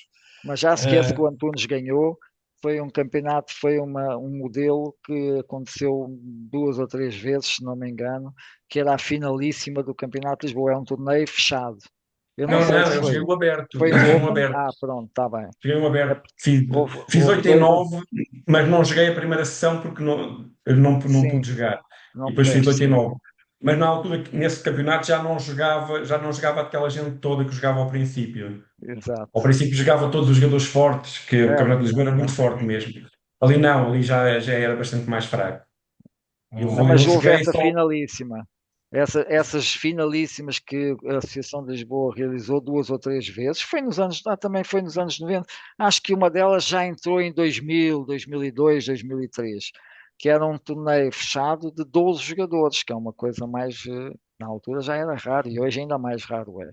Mas já se esquece que Eh, o Antunes ganhou. Foi um campeonato, foi um modelo que aconteceu 2 ou 3 vezes, se não me engano, que era a finalíssima do Campeonato de Lisboa. É um torneio fechado. Eu não Não, sei não, se eu joguei foi. o aberto. Foi Eu um joguei um Open? aberto. Ah, pronto, está bem. Joguei um É, aberto. porque Fiz houve 8 em dois. 9, mas não joguei a primeira sessão porque eu não Sim, pude jogar. E não depois fiz pudeste, 8 em sim. 9. Mas na altura, nesse campeonato, já não jogava aquela gente toda que jogava ao princípio. Ao Exato. princípio jogava todos os jogadores fortes, que o Certo, Campeonato de Lisboa era muito exato. forte mesmo. Ali não, ali já era bastante mais fraco. Não, Eu mas houve joguei essa só. finalíssima. Essas finalíssimas que a Associação de Lisboa realizou 2 ou 3 vezes, também foi nos anos 90. Acho que uma delas já entrou em 2000, 2002, 2003. que era um torneio fechado de 12 jogadores, que é uma coisa mais, na altura já era raro e hoje ainda mais raro é.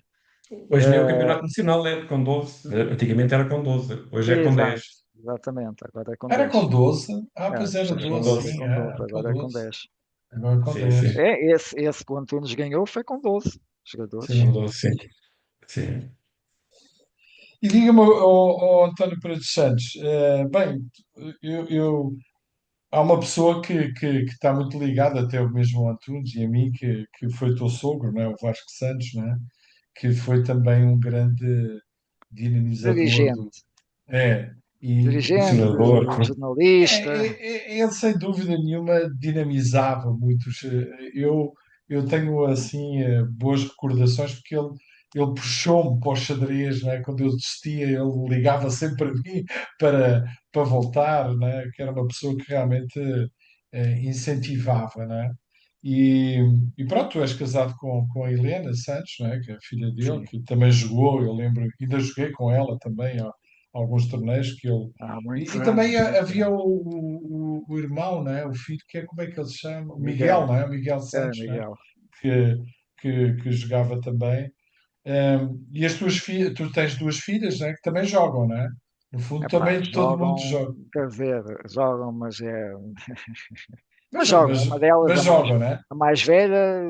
Hoje nem o Eh, campeonato nacional é com 12. Antigamente era com 12. Hoje é com exato, 10. exatamente, agora é com Era 10. com 12? Ah, É, pois era É com 12, antigamente é 12. sim, com 12, era com agora é com 12. 10. Agora com Sim, sim. 10. Esse que o Antunes ganhou foi com 12 jogadores. Com Sim. 12, sim. Sim. E diga-me, António Pereira dos Santos, bem, há uma pessoa que está muito ligada, até o mesmo ao Antunes e a mim, que foi o teu sogro, não é? O Vasco Santos, não é? Que foi também um grande dinamizador do. Dirigente, É, e dirigente, Senador. jornalista. ele, sem dúvida nenhuma, dinamizava muitos. Eu tenho, assim, boas recordações, porque ele puxou-me para o xadrez, né? Quando eu desistia, ele ligava sempre a mim para voltar, né? Que era uma pessoa que realmente incentivava, né? E, e pronto, tu és casado com a Helena Santos, né? Que é a filha dele, Sim, que também jogou, eu lembro, ainda joguei com ela também, alguns torneios que ele. há E, muitos e também anos, muitos havia anos. o irmão, né? O filho, que é como é que ele se chama? O O Miguel, Miguel, não é? O Miguel é, Santos, né? Miguel. Que, que jogava também. E as tuas filhas, tu tens duas filhas, né? Que também jogam, né? No fundo, Epá, também todo mundo jogam, joga. quer dizer, jogam, mas é. Mas, Mas jogam, mas, uma delas, mas jogam, né? a mais velha,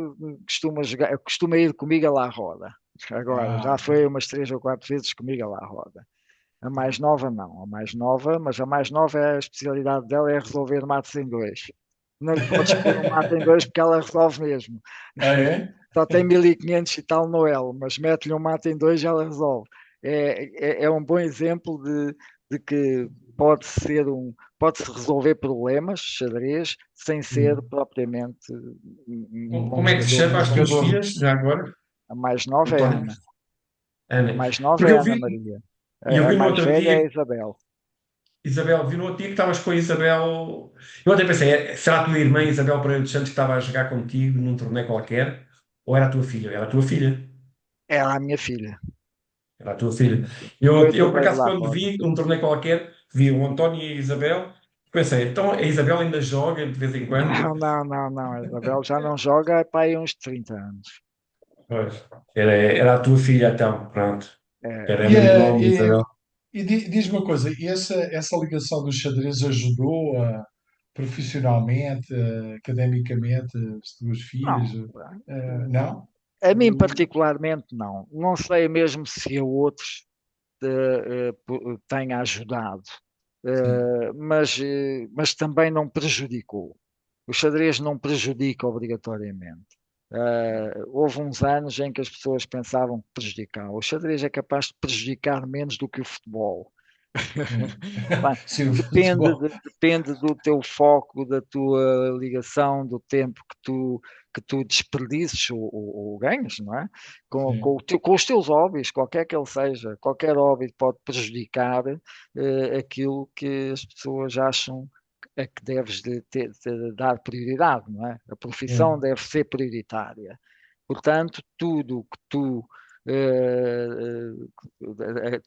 costuma jogar, costuma ir comigo lá à roda. Agora, já Ah, foi umas 3 ou 4 vezes comigo lá à roda. A mais nova não, a mais nova, mas a mais nova a especialidade dela é resolver mates em dois. Não lhe podes pôr um mate em dois porque ela resolve mesmo. ah, é? Só tem 1500 e tal no L, mas mete-lhe um mate em dois e ela resolve. É um bom exemplo de que pode-se resolver problemas, xadrez, sem ser Sim. propriamente um Como é que se jogador chama Um as tuas excepcional. jogador. filhas, já agora? A mais nova é a António. Ana. A Ana. mais nova Porque é eu a Ana vi, Maria. e eu A vi no mais outro velha é dia, a Isabel. Isabel, vi no outro dia que estavas com a Isabel. Eu até pensei, será a tua irmã Isabel Pereira dos Santos que estava a jogar contigo num torneio qualquer? Ou era a tua filha? Era a tua filha. Ela é a minha filha. Era a tua filha. Foi o Eu por torneio de acaso, La quando Roda. vi um torneio qualquer, vi o António e a Isabel, pensei, então a Isabel ainda joga de vez em quando? Não, não, não, não. A Isabel já não joga há para aí uns 30 anos. Pois. Era a tua filha, então, pronto. Era É, E, muito nome, Isabel. diz-me uma coisa, e essa ligação do xadrez ajudou profissionalmente, academicamente, as tuas filhas? não. Não? A mim Eu- particularmente não. Não sei mesmo se a outros tenha ajudado. sim. Mas também não prejudicou. O xadrez não prejudica obrigatoriamente. Houve uns anos em que as pessoas pensavam que prejudicava. O xadrez é capaz de prejudicar menos do que o futebol. É. Pá, Sim, o futebol. depende do teu foco, da tua ligação, do tempo que tu desperdices ou ganhas, não é? Sim. Com os teus hobbies, qualquer que ele seja, qualquer hobby pode prejudicar aquilo que as pessoas acham a que deves de dar prioridade, não é? A profissão É. deve ser prioritária. Portanto, tudo que tu eh,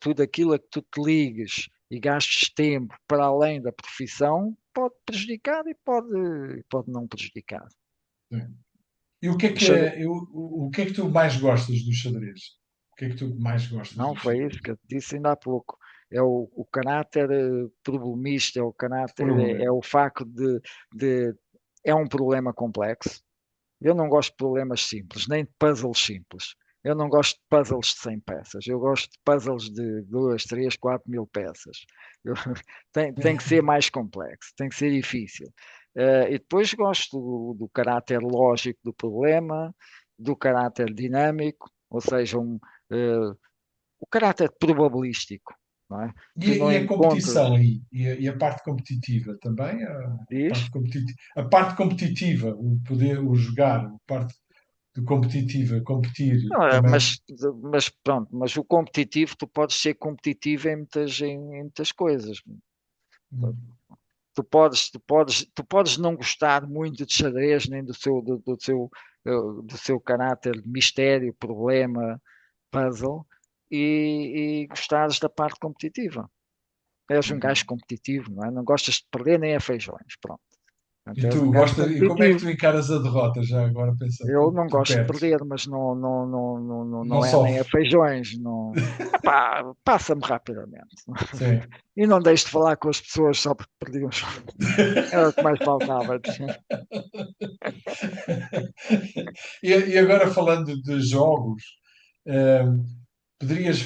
tudo aquilo a que tu te ligues e gastes tempo para além da profissão pode prejudicar e pode não prejudicar. Sim. E o que é O que xadrez, é, o que é que tu mais gostas do xadrez? O que é que tu mais gostas não do foi xadrez? isso que eu te disse ainda há pouco. É o caráter problemista, é o caráter, é Problema. o facto de é um problema complexo. Eu não gosto de problemas simples, nem de puzzles simples. Eu não gosto de puzzles de 100 peças. Eu gosto de puzzles de 2, 3, 4 mil peças. Eu- tem que ser mais complexo, tem que ser difícil. E depois gosto do caráter lógico do problema, do caráter dinâmico, ou seja, eh, o caráter probabilístico, não é? Tu não E a competição encontras, aí? E a parte competitiva também? diz? A parte competitiva, o poder, o jogar, a parte de competitiva, competir Não, também. mas pronto, mas o competitivo, tu podes ser competitivo em muitas coisas. Hum, Tu podes não gostar muito de xadrez, nem do seu caráter de mistério, problema, puzzle, e gostares da parte competitiva. És um gajo hum. competitivo, não é? Não gostas de perder nem a feijões, pronto. E És tu um gajo gostas, e como é que competitivo. tu encaras a derrota já agora pensando Eu não tu gosto de perdes? perder, mas Não não é nem a sofres. feijões. Não... Epá, passa-me rapidamente. Sim. E não deixo de falar com as pessoas só porque perdi um jogo. Era o que mais faltava. E agora falando de jogos, eh, poderias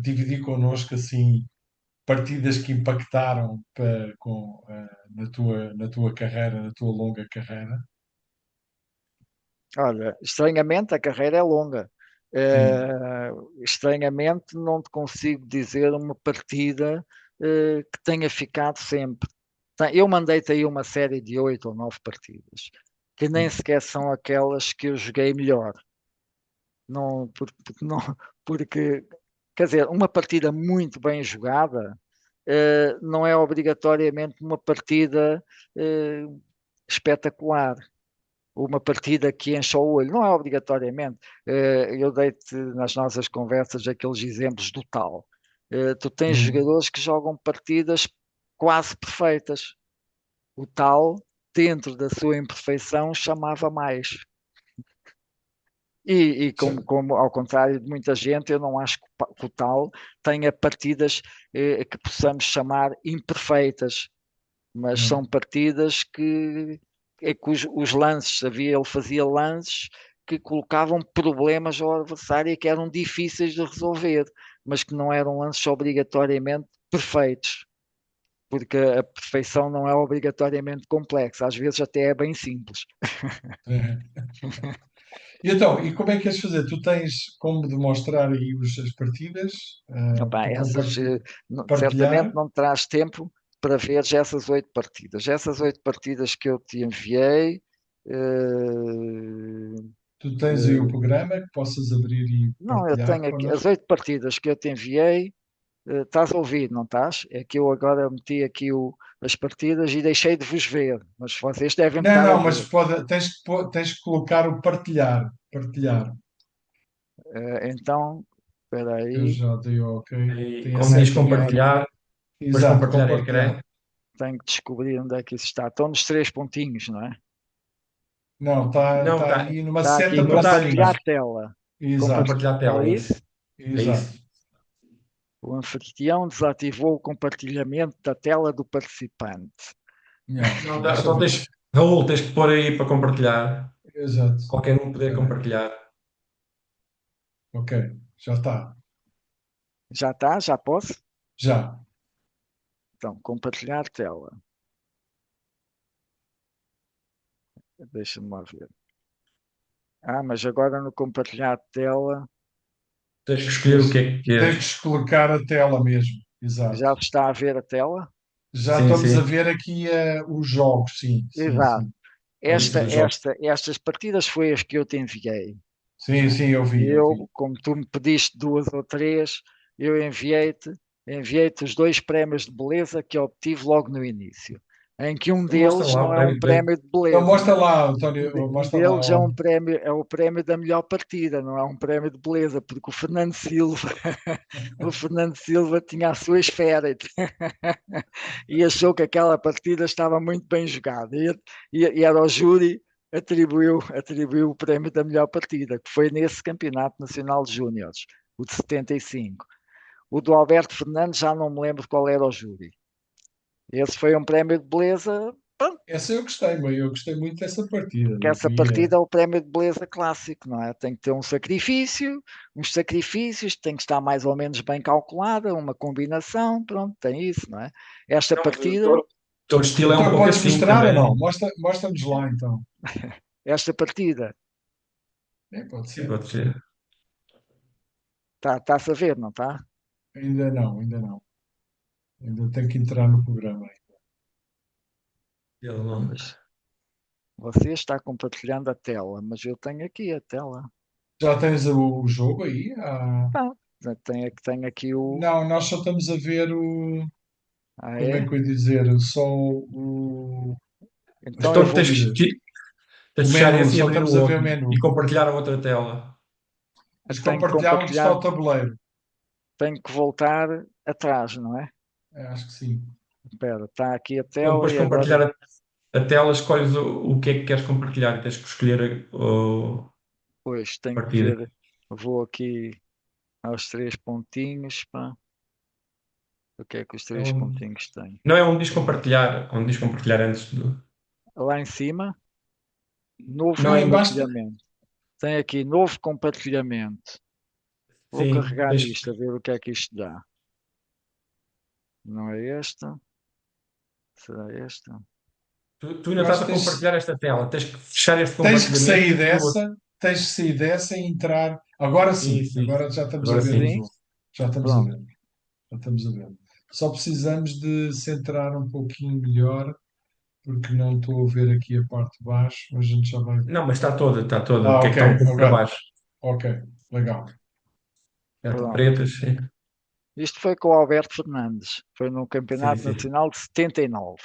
dividir connosco assim partidas que impactaram na tua carreira, na tua longa carreira? Olha, estranhamente a carreira é longa. Sim. Estranhamente não te consigo dizer uma partida que tenha ficado sempre. Eu mandei-te aí uma série de 8 ou 9 partidas, que nem sequer são aquelas que eu joguei melhor. Não, não, porque, quer dizer, uma partida muito bem jogada não é obrigatoriamente uma partida eh, espetacular, uma partida que enche o olho, não é obrigatoriamente. Eu dei-te nas nossas conversas aqueles exemplos do tal. Tu tens Hum. jogadores que jogam partidas quase perfeitas. O tal, dentro da sua imperfeição, chamava mais. E como, ao contrário de muita gente, eu não acho que o tal tenha partidas que possamos chamar imperfeitas, mas são Hum. partidas que os lances, ele fazia lances que colocavam problemas ao adversário e que eram difíceis de resolver, mas que não eram lances obrigatoriamente perfeitos, porque a perfeição não é obrigatoriamente complexa, às vezes até é bem simples. E então, e como é que queres fazer? Tu tens como demonstrar aí as partidas, Epá, para certamente partilhar? não terás tempo para ver essas 8 partidas. Essas 8 partidas que eu te enviei, Tu tens aí o eh, programa que possas abrir e não, eu partilhar tenho aqui as connosco? 8 partidas que eu te enviei. Estás a ouvir, não estás? É que eu agora meti aqui as partidas e deixei de vos ver, mas vocês devem me Não, estar a não, mas ver. tens que colocar o partilhar. Partilhar. Então, espera Eu aí, já dei ok. E Tem a como diz setinha ali. compartilhar, depois Exato, compartilhar ecrã. compartilhar. tenho que descobrir onde é que isso está. Estão nos 3 pontinhos, não é? Não, está Não, tá está aí numa Está aqui, seta não para está ali, compartilhar cima. está. tela. Exato, Compartilhar a É tela, é isso? isso. É exato. isso. O anfitrião desativou o compartilhamento da tela do participante. Yeah, Não, deixa então ver. Raul, tens que pôr aí para compartilhar. Exato. Qualquer um poder Espera aí. compartilhar. Ok, já está. Já está? Já posso? Já. Então, compartilhar tela. Deixa-me lá ver. Mas agora no compartilhar tela Tens que escolher o que Tens, é que queres. tens que colocar a tela mesmo. Exato. já se está a ver a tela? Já Sim, estamos a sim. ver aqui os jogos, sim, sim, Exato. sim. A lista Esta, dos jogos. esta, estas partidas foi as que eu te enviei. Sim, sim, eu vi, eu vi. Eu, como tu me pediste 2 ou 3, eu enviei-te os 2 prémios de beleza que obtive logo no início, em que um Então mostra deles lá o não é um prémio de prémio de Então beleza. mostra lá, Um António, mostra lá. deles é um prémio, é o prémio da melhor partida, não é um prémio de beleza, porque o Fernando Silva, o Fernando Silva tinha a sua esfera e achou que aquela partida estava muito bem jogada. E era o júri atribuiu o prémio da melhor partida, que foi nesse Campeonato Nacional de Júniores, o de 75. O do Alberto Fernandes já não me lembro qual era o júri. Esse foi um prémio de beleza, Essa eu gostei, mas eu gostei muito dessa partida. porque essa partida é o prémio de beleza clássico, não é? Tem que ter um sacrifício, uns sacrifícios, tem que estar mais ou menos bem calculada, uma combinação, pronto, tem isso, não é? Esta Não, mas partida, todo estilo é um Então pouco podes assim mostrar ou não? também. Mostra-nos lá então. esta partida, É, pode Sim, ser. pode ser. está-se a ver, não está? Ainda não, ainda não. Ainda tenho que entrar no programa. Ele não. Mas você está compartilhando a tela, mas eu tenho aqui a tela. Já tens o jogo aí? Não, tenho aqui o. Não, nós só estamos a ver Ah, como é que é? eu ia dizer, só as Então eu Então vou. o tens de fechar menu, esse e só abrir o estamos a ver o outro menu. e compartilhar a outra tela. Tens que Tenho que compartilhar onde está compartilhar, o tabuleiro. tenho que voltar atrás, não é? Acho que sim. Espera, está aqui a Então tela depois e agora. a tela, escolhes o que é que queres compartilhar e tens que escolher Pois a tenho que partida. ver. Vou aqui aos três pontinhos, pá. O que é que os É três um, pontinhos têm? não é onde diz compartilhar, onde diz compartilhar antes do. Lá em cima, novo Não é embaixo? compartilhamento. Tem aqui novo compartilhamento. Vou Sim, carregar nisto a ver o que é que isto dá. Não é esta? Será esta? Tu ainda Eu estás acho a que compartilhar esta tela. Tens que fechar este tens que compartilhamento sair e abrir o outro. dessa, tens que sair dessa e entrar. Agora Sim, sim, sim. agora já estamos a Agora ver de sim. Sim? novo. Já estamos a Pronto. ver, já estamos a ver. Só precisamos de centrar um pouquinho melhor, porque não estou a ver aqui a parte de baixo, mas a gente já vai ver. Não, mas está toda, está toda. O que é Ok, que está um pouco para agora, baixo? ok, legal. Já está Pronto. pretas, sim. Isto foi com o Alberto Fernandes. Foi no Sim, Campeonato sim. Nacional de 79.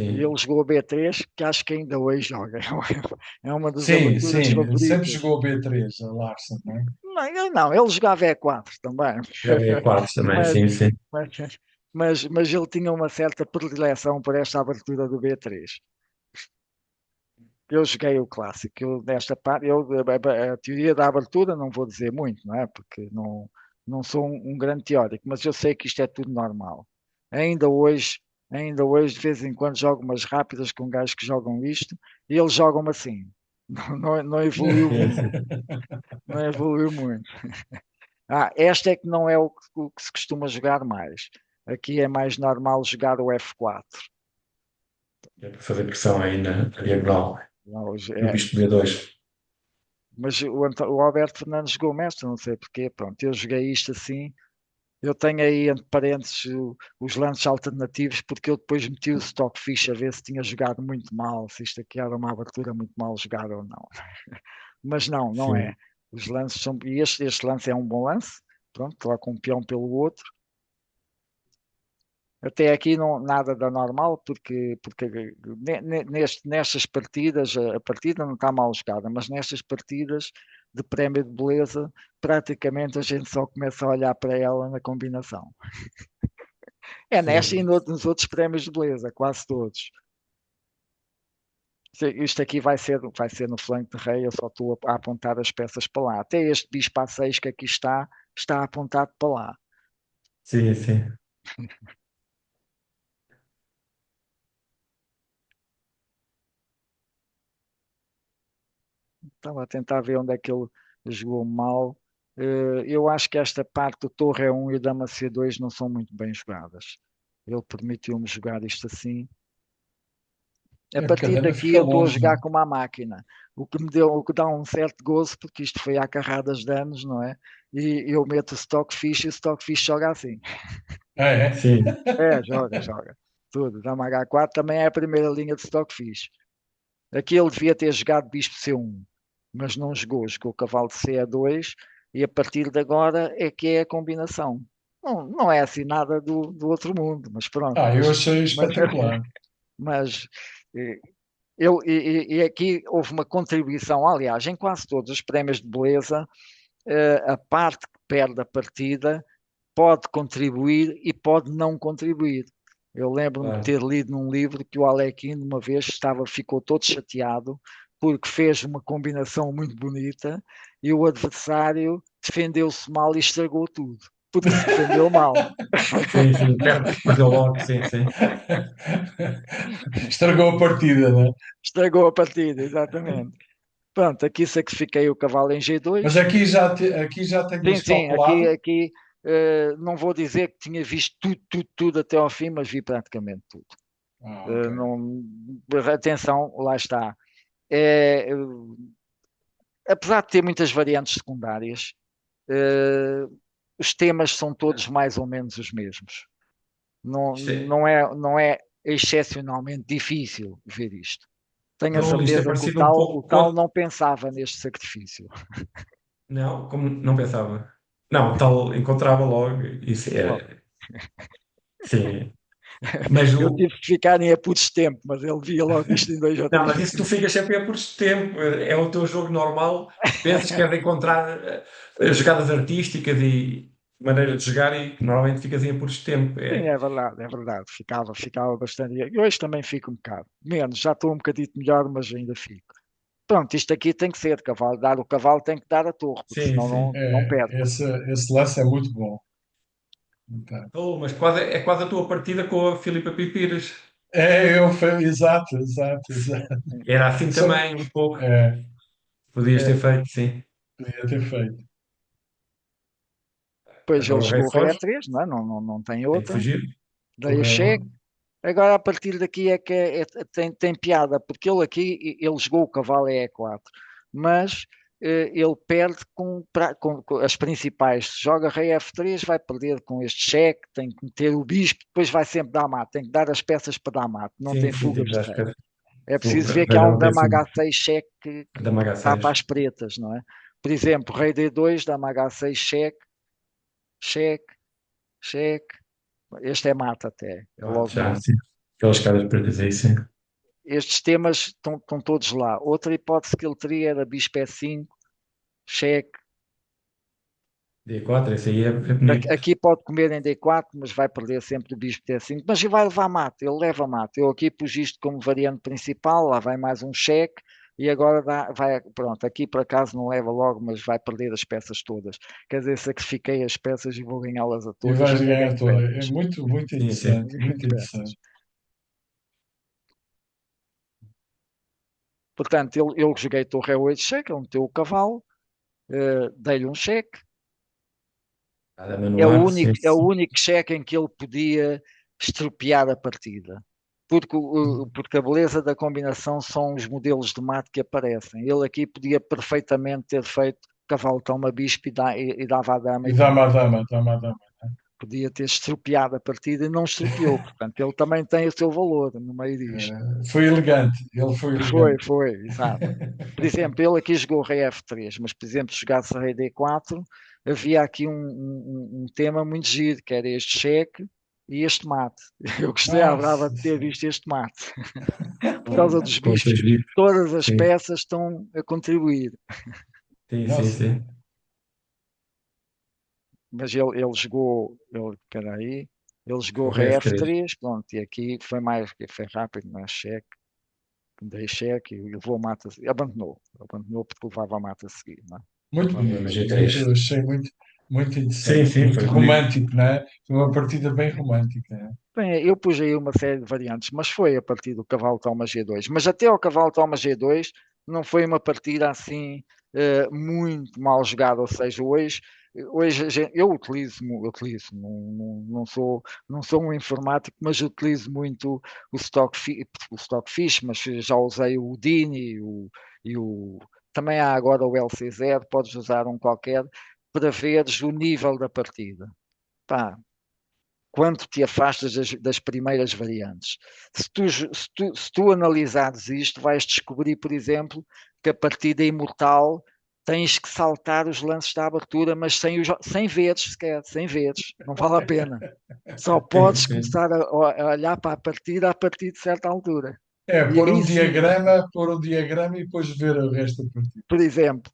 E ele Sim. jogou a B3, que acho que ainda hoje joga. É uma das Sim, aberturas sim, ele sempre favoritas. jogou B3, a Larsen, não é? Não, ele jogava E4 também. Já vi a quadros também, Mas, sim, sim. mas, mas ele tinha uma certa predileção por esta abertura do B3. Eu joguei o clássico. Eu, nesta parte, a teoria da abertura não vou dizer muito, não é? Porque não sou um grande teórico, mas eu sei que isto é tudo normal. Ainda hoje, ainda hoje, de vez em quando, jogo umas rápidas com gajos que jogam isto e eles jogam assim. Não evoluiu Sim, muito. sim. Não evoluiu muito. Esta é que não é o que se costuma jogar mais. Aqui é mais normal jogar o F4. É para fazer pressão aí na diagonal, Não, no visto B2. mas o Alberto Fernandes jogou mestre, não sei porquê. Pronto, eu joguei isto assim. Eu tenho aí entre parênteses os lances alternativos, porque eu depois meti o Stockfish a ver se tinha jogado muito mal, se isto aqui era uma abertura muito mal jogada ou não. Mas não é. Sim. Os lances são. E este lance é um bom lance. Pronto, troca um peão pelo outro. Até aqui não, nada da normal, porque nestas partidas, a partida não está mal jogada, mas nestas partidas de prémio de beleza, praticamente a gente só começa a olhar para ela na combinação. É nesta e Sim. nos outros prémios de beleza, quase todos. Isto aqui vai ser no flanco de rei, eu só estou a apontar as peças para lá. Até este bispo A6 que aqui está apontado para lá. Sim, sim. Estava a tentar ver onde é que ele jogou mal. Eu acho que esta parte do Torre E1 e o Dama C2 não são muito bem jogadas. Ele permitiu-me jogar isto assim. A É porque a partir dama daqui fica eu estou a longe, não jogar é? com uma máquina. O que dá um certo gozo, porque isto foi há carradas de anos, não é? E eu meto o Stockfish e o Stockfish joga assim. Ah, é? Sim. Joga. Tudo. Dama H4 também é a primeira linha de Stockfish. Aqui ele devia ter jogado Bispo C1, mas não jogou. Jogou Cavalo de C2 e a partir de agora é que é a combinação. Não é assim nada do outro mundo, mas pronto. Eu achei Mas, espetacular. mas eh, e aqui houve uma contribuição, aliás, em quase todos os prémios de beleza, a parte que perde a partida pode contribuir e pode não contribuir. Eu lembro-me de Claro. ter lido num livro que o Alekhine uma vez ficou todo chateado porque fez uma combinação muito bonita e o adversário defendeu-se mal e estragou tudo, porque se defendeu mal. Sim, sim. Perdeu logo, sim, sim. Estragou a partida, não é? Estragou a partida, exatamente. Pronto, aqui sacrifiquei o cavalo em Mas G2. aqui já Sim, tinhas sim, aqui, calculado. aqui não vou dizer que tinha visto tudo até ao fim, mas vi praticamente tudo. Ok. Não, atenção, lá está. É, apesar de ter muitas variantes secundárias, eh, os temas são todos mais ou menos os mesmos. Não, Isto é, não é excepcionalmente difícil ver isto. Tenho a isto é certeza que parecido um o pouco tal com. não pensava neste sacrifício. Não, como não pensava. Não, tal encontrava logo. Isso Logo. é. Sim. Mas Eu o. tive que ficar em apuros de tempo, mas ele via logo isto em 2 ou 3 Não, mas isso tu ficas sempre a por tempo. É o teu jogo normal. Pensas que é de encontrar jogadas artísticas maneira de jogar e que normalmente ficas em apuros de tempo. Sim, É, é verdade. Ficava bastante. E hoje também fico um bocado. Menos, já estou um bocadito melhor, mas ainda fico. Pronto, isto aqui tem que ser cavalo. Dar o cavalo tem que dar a torre, porque sim, senão sim. não perde. Esse lance é muito bom. Então, Oh, mas é quase a tua partida com a Filipa Pipires. exato, exato, exato. Era assim Só, também, um pouco. é, Podias ter é, feito, sim. podia ter feito. Depois ele Agora o rei jogou rei a foge, 3, não é? Não tem tem que outra. fugir. O Dei o rei cheque. agora. Agora a partir daqui é que tem piada, porque ele aqui, ele jogou o cavalo em E4, mas ele perde com as principais. Se joga rei F3, vai perder com este cheque, tem que meter o bispo, depois vai sempre dar mate, tem que dar as peças para dar mate, não Sim, tem sim, tem fugas que de dar rei. espera. É O preciso ver que rei há já um não tem dama fuga. H6 cheque Da que Maga está para 6. as pretas, não é? Por exemplo, rei D2, dama H6 cheque, cheque, cheque. Este é mate até, é Ah, logo já, mate. sim. Aquelas caras pretas aí, sim. Estes temas estão todos lá. Outra hipótese que ele teria era bispo E5, cheque. D4, esse aí é bonito. Aqui pode comer em D4, mas vai perder sempre o bispo D5. Mas ele vai levar mate, ele leva mate. Eu aqui pus isto como variante principal, lá vai mais um cheque. E agora pronto, aqui por acaso não leva logo, mas vai perder as peças todas. Quer dizer, sacrifiquei as peças e vou ganhá-las a E todas, vais ainda ganhar ganho toda. É peças. muito, muito Sim, sim. interessante, Ainda ganho muito peças. interessante. Portanto, eu joguei torre E8 cheque, ele meteu o cavalo, dei-lhe um cheque. Cada manuar, sim. É o único cheque em que ele podia estropiar a partida. Porque a beleza da combinação são os modelos de mate que aparecem. Ele aqui podia perfeitamente ter feito cavalo toma bispo e dava a dama E e dama pronto. a dama, dama a dama. Podia ter estropiado a partida e não estropiou. Portanto, ele também tem o seu valor no meio disto. Foi elegante, ele foi elegante. Exato. Por exemplo, ele aqui jogou rei F3, mas, por exemplo, se jogasse rei D4, havia aqui um tema muito giro, que era este cheque e este mate. Eu gostei, adorava de Nossa ter Senhora. visto este mate, por causa dos Com bispos. seis vivos. Todas as Sim, peças estão a contribuir, sim, sim, Nossa. sim. mas espera aí, ele jogou O rei rei F3. F3, pronto, e aqui foi rápido, mas cheque, dei cheque e levou o mate, abandonou porque levava a mate a seguir, não é? Muito Problema bonito, G3. achei muito, muito Sim, interessante, sim, muito foi bonito. romântico, não é? Foi uma partida bem romântica. Não é? Bem, eu pus aí uma série de variantes, mas foi a partir do cavalo toma G2. Mas até ao cavalo toma G2 não foi uma partida assim muito mal jogada. Ou seja, hoje eu não sou um informático, mas utilizo muito o Stockfish, mas já usei o Dini e o, também há agora o LC0, podes usar um qualquer para veres o nível da partida. Pá, quanto te afastas das primeiras variantes. Se tu analisares isto, vais descobrir, por exemplo, que a partida é imortal tens que saltar os lances da abertura, mas sem veres sequer, sem veres, não vale a pena. Só Sim, podes sim. começar a olhar para a partida a partir de certa altura. É, E aí sim, pôr um diagrama e depois ver o resto da partida. por exemplo,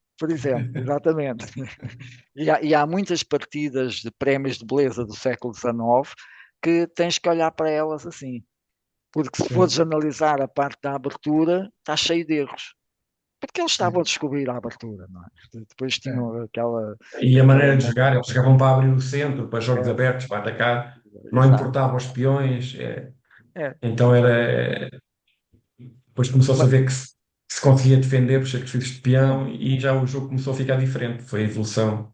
exatamente. E há muitas partidas de prémios de beleza do século XIX que tens que olhar para elas assim. Porque se fores Sim, analisar a parte da abertura, está cheio de erros. Porque eles estavam a sim. descobrir a abertura, não é? Depois É, tinham aquela, E a aquela maneira de jogar, eles chegavam para abrir o centro, para jogos é, abertos, para atacar, não exato. importavam os peões. É. Então era. Depois começou-se a Mas, ver que se conseguia defender por sacrifícios de peão e já o jogo começou a ficar diferente. Foi a evolução.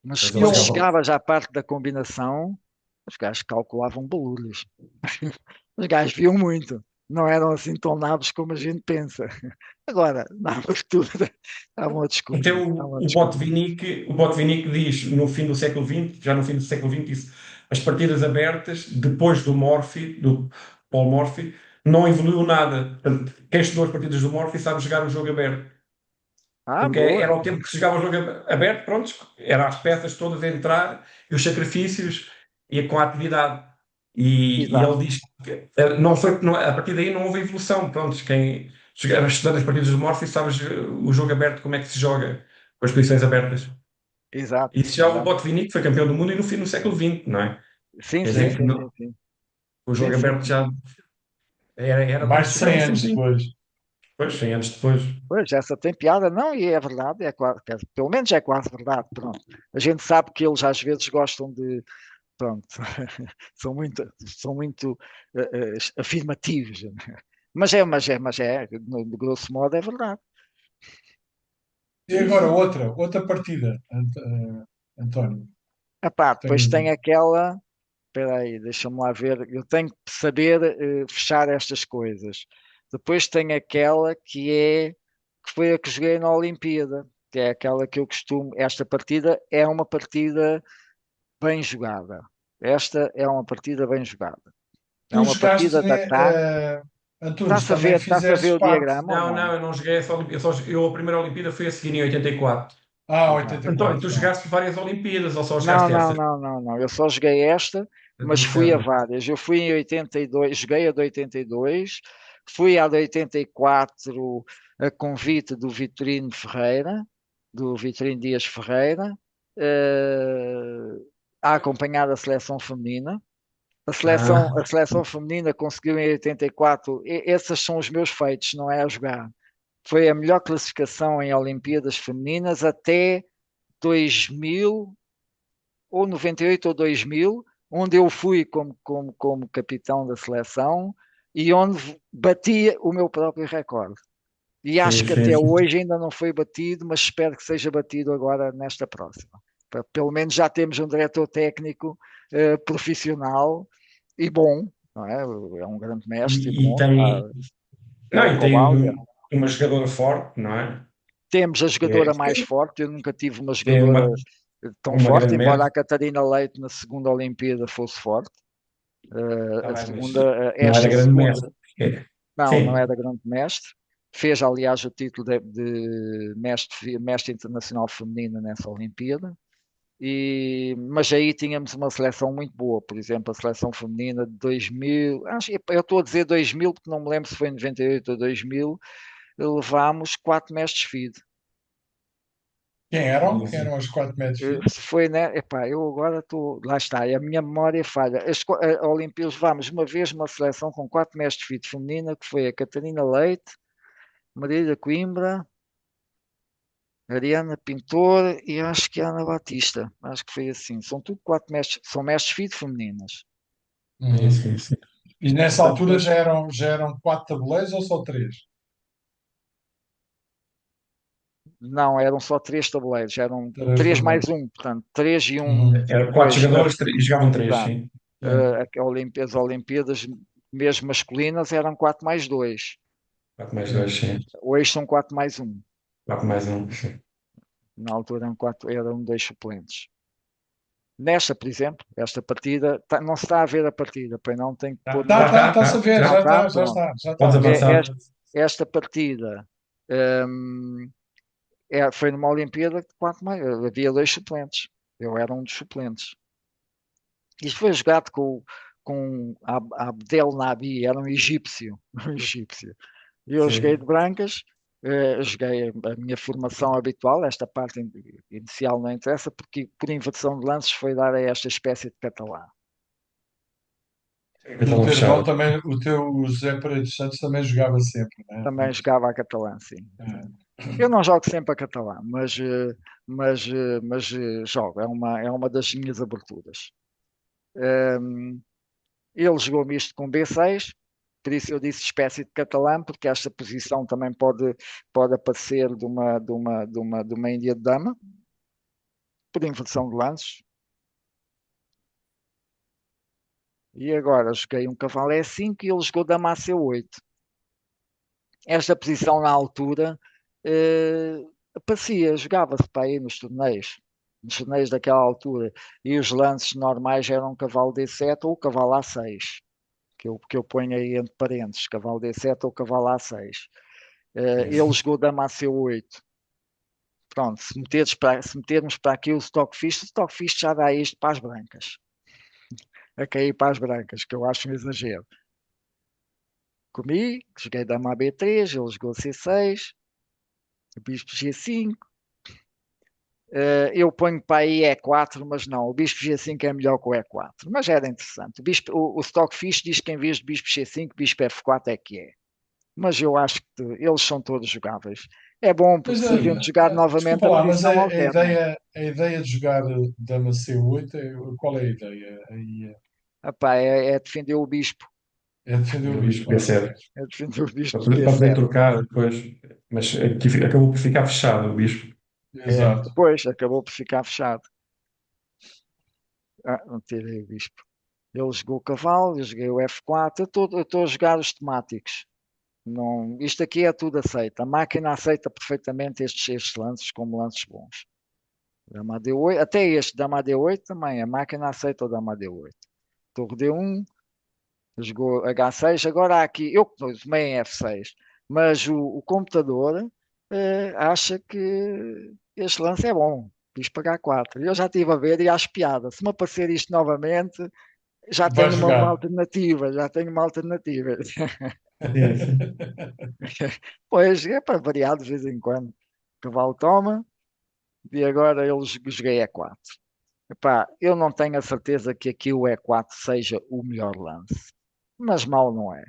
mas Mas se eles ele eu, chegavam. chegava já à parte da combinação, os gajos calculavam balúrdios. Os gajos viam muito. Não eram assim tão nabos como a gente pensa. Agora, na abertura, estavam a Até descobrir. Estavam a o descobrir. Botvinnik diz, no fim do século XX, já no fim do século XX, disse, as partidas abertas, depois do Paul Morphy, não evoluiu nada. Portanto, quem estudou as partidas do Morphy sabe jogar o jogo aberto. Ah, Porque boa. era o tempo que se jogava o jogo aberto, pronto, eram as peças todas a entrar e os sacrifícios e com a atividade. E Exato. ele diz que não foi, a partir daí não houve evolução. Pronto, quem estudar as partidas do Morphy sabe o jogo aberto, como é que se joga com as posições abertas. Exato, Isso já o exato. Botvinnik foi campeão do mundo e no fim do século XX, não é? Sim, Quer sim, dizer que sim, sim, sim. o Sim, jogo sim, aberto sim. já era para Mais de isso jogar 100 assim, anos sim. depois. Pois, 100 anos depois. Pois, essa tem piada, não, e é verdade, é quase, pelo menos é quase verdade, pronto. A gente sabe que eles às vezes gostam de, pronto, são muito afirmativos, né? Mas no grosso modo é verdade. E Sim, agora sim. outra partida, António. Epá, depois Tens tem aquela, espera aí, deixa-me lá ver, eu tenho que saber fechar estas coisas. Depois tem aquela que foi a que joguei na Olimpíada, que é aquela que eu costumo, esta partida é uma partida bem jogada. Esta é uma partida bem jogada. É Tu uma jogaste, partida de ataque. Antunes, também Estás a ver fizeste o parte. diagrama ou Não, não? não, eu não joguei essa Olimpíada. Eu a primeira Olimpíada foi a seguir em 84. Ah, Exato. António, 84, tu pronto. jogaste várias Olimpíadas ou só Não, jogaste não, essa? não, não, não. Eu só joguei esta, Eu mas tenho fui a certo. várias. Eu fui em 82, joguei a de 82, fui à de 84 a convite do Vitorino Ferreira, do Vitorino Dias Ferreira, eh, a acompanhar a seleção feminina. A Ah, seleção feminina conseguiu em 84. Esses são os meus feitos, não é a jogar. Foi a melhor classificação em Olimpíadas femininas até 2000 ou 98 ou 2000, onde eu fui como capitão da seleção e onde batia o meu próprio recorde. E sim, acho que sim, até sim. hoje ainda não foi batido, mas espero que seja batido agora nesta próxima. Pelo menos já temos um diretor técnico profissional e bom, não é? É um grande mestre e E bom, tá? tem, É não, o e tem Cobalga. uma jogadora forte, não é? Temos a É, jogadora mais forte, eu nunca tive uma é jogadora tão uma grande forte, embora mestre. a Catarina Leite na segunda Olimpíada fosse forte. Está A bem, mas segunda, não era esta grande segunda, mestre. É. não Sim, era grande mestre. Fez, aliás, o título de mestre internacional feminina nessa Olimpíada. Mas aí tínhamos uma seleção muito boa, por exemplo, a seleção feminina de 2000, eu estou a dizer 2000 porque não me lembro se foi em 98 ou 2000, levámos quatro mestres FIDE. Quem eram? sim, Quem eram sim. os 4 metros de Se foi, né? Epá, eu agora estou. Lá está, e a minha memória falha. A Olimpíadas, vamos uma vez uma seleção com quatro mestres de fito feminina, que foi a Catarina Leite, Marília Coimbra, Ariana Pintor e acho que a Ana Batista. Acho que foi assim. São tudo quatro mestres, são mestres de fito femininas. Sim, Uhum. sim, sim. E nessa Portanto, altura já eram 4 tabuleiros ou só 3? não, eram só três tabuleiros, eram 3 três mais tabuleiros. um, portanto, três e um. Uhum. Era quatro Pois, jogadores e jogavam três, exato. sim. É. As Olimpíadas, mesmo masculinas, eram 4 mais 2. Quatro mais dois, sim. Hoje são 4 mais um. Quatro mais um, sim. Na altura eram dois suplentes. Nesta, por exemplo, esta partida, não se está a ver a partida, pois não tem que Tá, pôr Tá, tá, no. tá, tá, está-se a tá, ver, Não já. já está? está, já Pronto. está, já Podes está. avançar. Esta partida hum, foi numa Olimpíada de 4 mais. Havia dois suplentes. Eu era um dos suplentes. Isto foi jogado com Abdel Nabi, era um egípcio. Um egípcio. Eu joguei de Sim. brancas, joguei a minha formação habitual, esta parte inicial não interessa, porque por inversão de lances foi dar a esta espécie de catalã. E o Catalão teu irmão fechado. também, o teu José Pereira dos Santos também jogava sempre, né? Também jogava a catalã, sim. É. Eu não jogo sempre a catalã, mas jogo, é uma das minhas aberturas. Um, Ele jogou misto com B6, por isso eu disse espécie de catalã, porque esta posição também pode aparecer de uma Índia de dama, por inversão de lances. E agora joguei um cavalo E5 e ele jogou dama a C8. Esta posição na altura eh, jogava-se para aí nos torneios daquela altura, e os lances normais eram cavalo D7 ou cavalo A6, que eu ponho aí entre parênteses, cavalo D7 ou cavalo A6. Ele Sim. jogou dama a C8. Pronto, se metermos para aqui o stockfish já dá isto para as brancas. A cair para as brancas, que eu acho um exagero. Comi, joguei dama a B3, ele jogou C6, bispo G5, Eu ponho para aí E4, mas não, o bispo G5 é melhor que o E4. Mas era interessante. O Stockfish diz que em vez de bispo G5, bispo F4 é que é. Mas eu acho que eles são todos jogáveis. É bom Mas, porque se a gente jogar novamente desculpa a lá, mas posição alterna. a ideia de jogar dama C8, qual é a ideia? Aí Epá, é defender o bispo. é defender o O bispo. bispo B7. É defender o bispo de Para poder B7. trocar depois. Mas aqui acabou por ficar fechado o bispo. Exato. Depois acabou por ficar fechado. Não tirei o bispo. Ele jogou o cavalo, eu joguei o F4. Eu estou a jogar os temáticos. Não, isto aqui é tudo aceito. A máquina aceita perfeitamente estes lances como lances bons. Dama D8, até este Dama D8 também. A máquina aceita o Dama D8. Torre D1, jogou H6. Agora há aqui, eu tomei em F6, mas o computador acha que este lance é bom. Quis pagar 4. Eu já estive a ver e acho piada. Se me aparecer isto novamente, já Vai tenho uma jogar. alternativa. Já tenho uma alternativa. Sim, sim. Pois é para variar de vez em quando. Cavalo toma e agora eu joguei E4. Epá, eu não tenho a certeza que aqui o E4 seja o melhor lance, mas mal não é.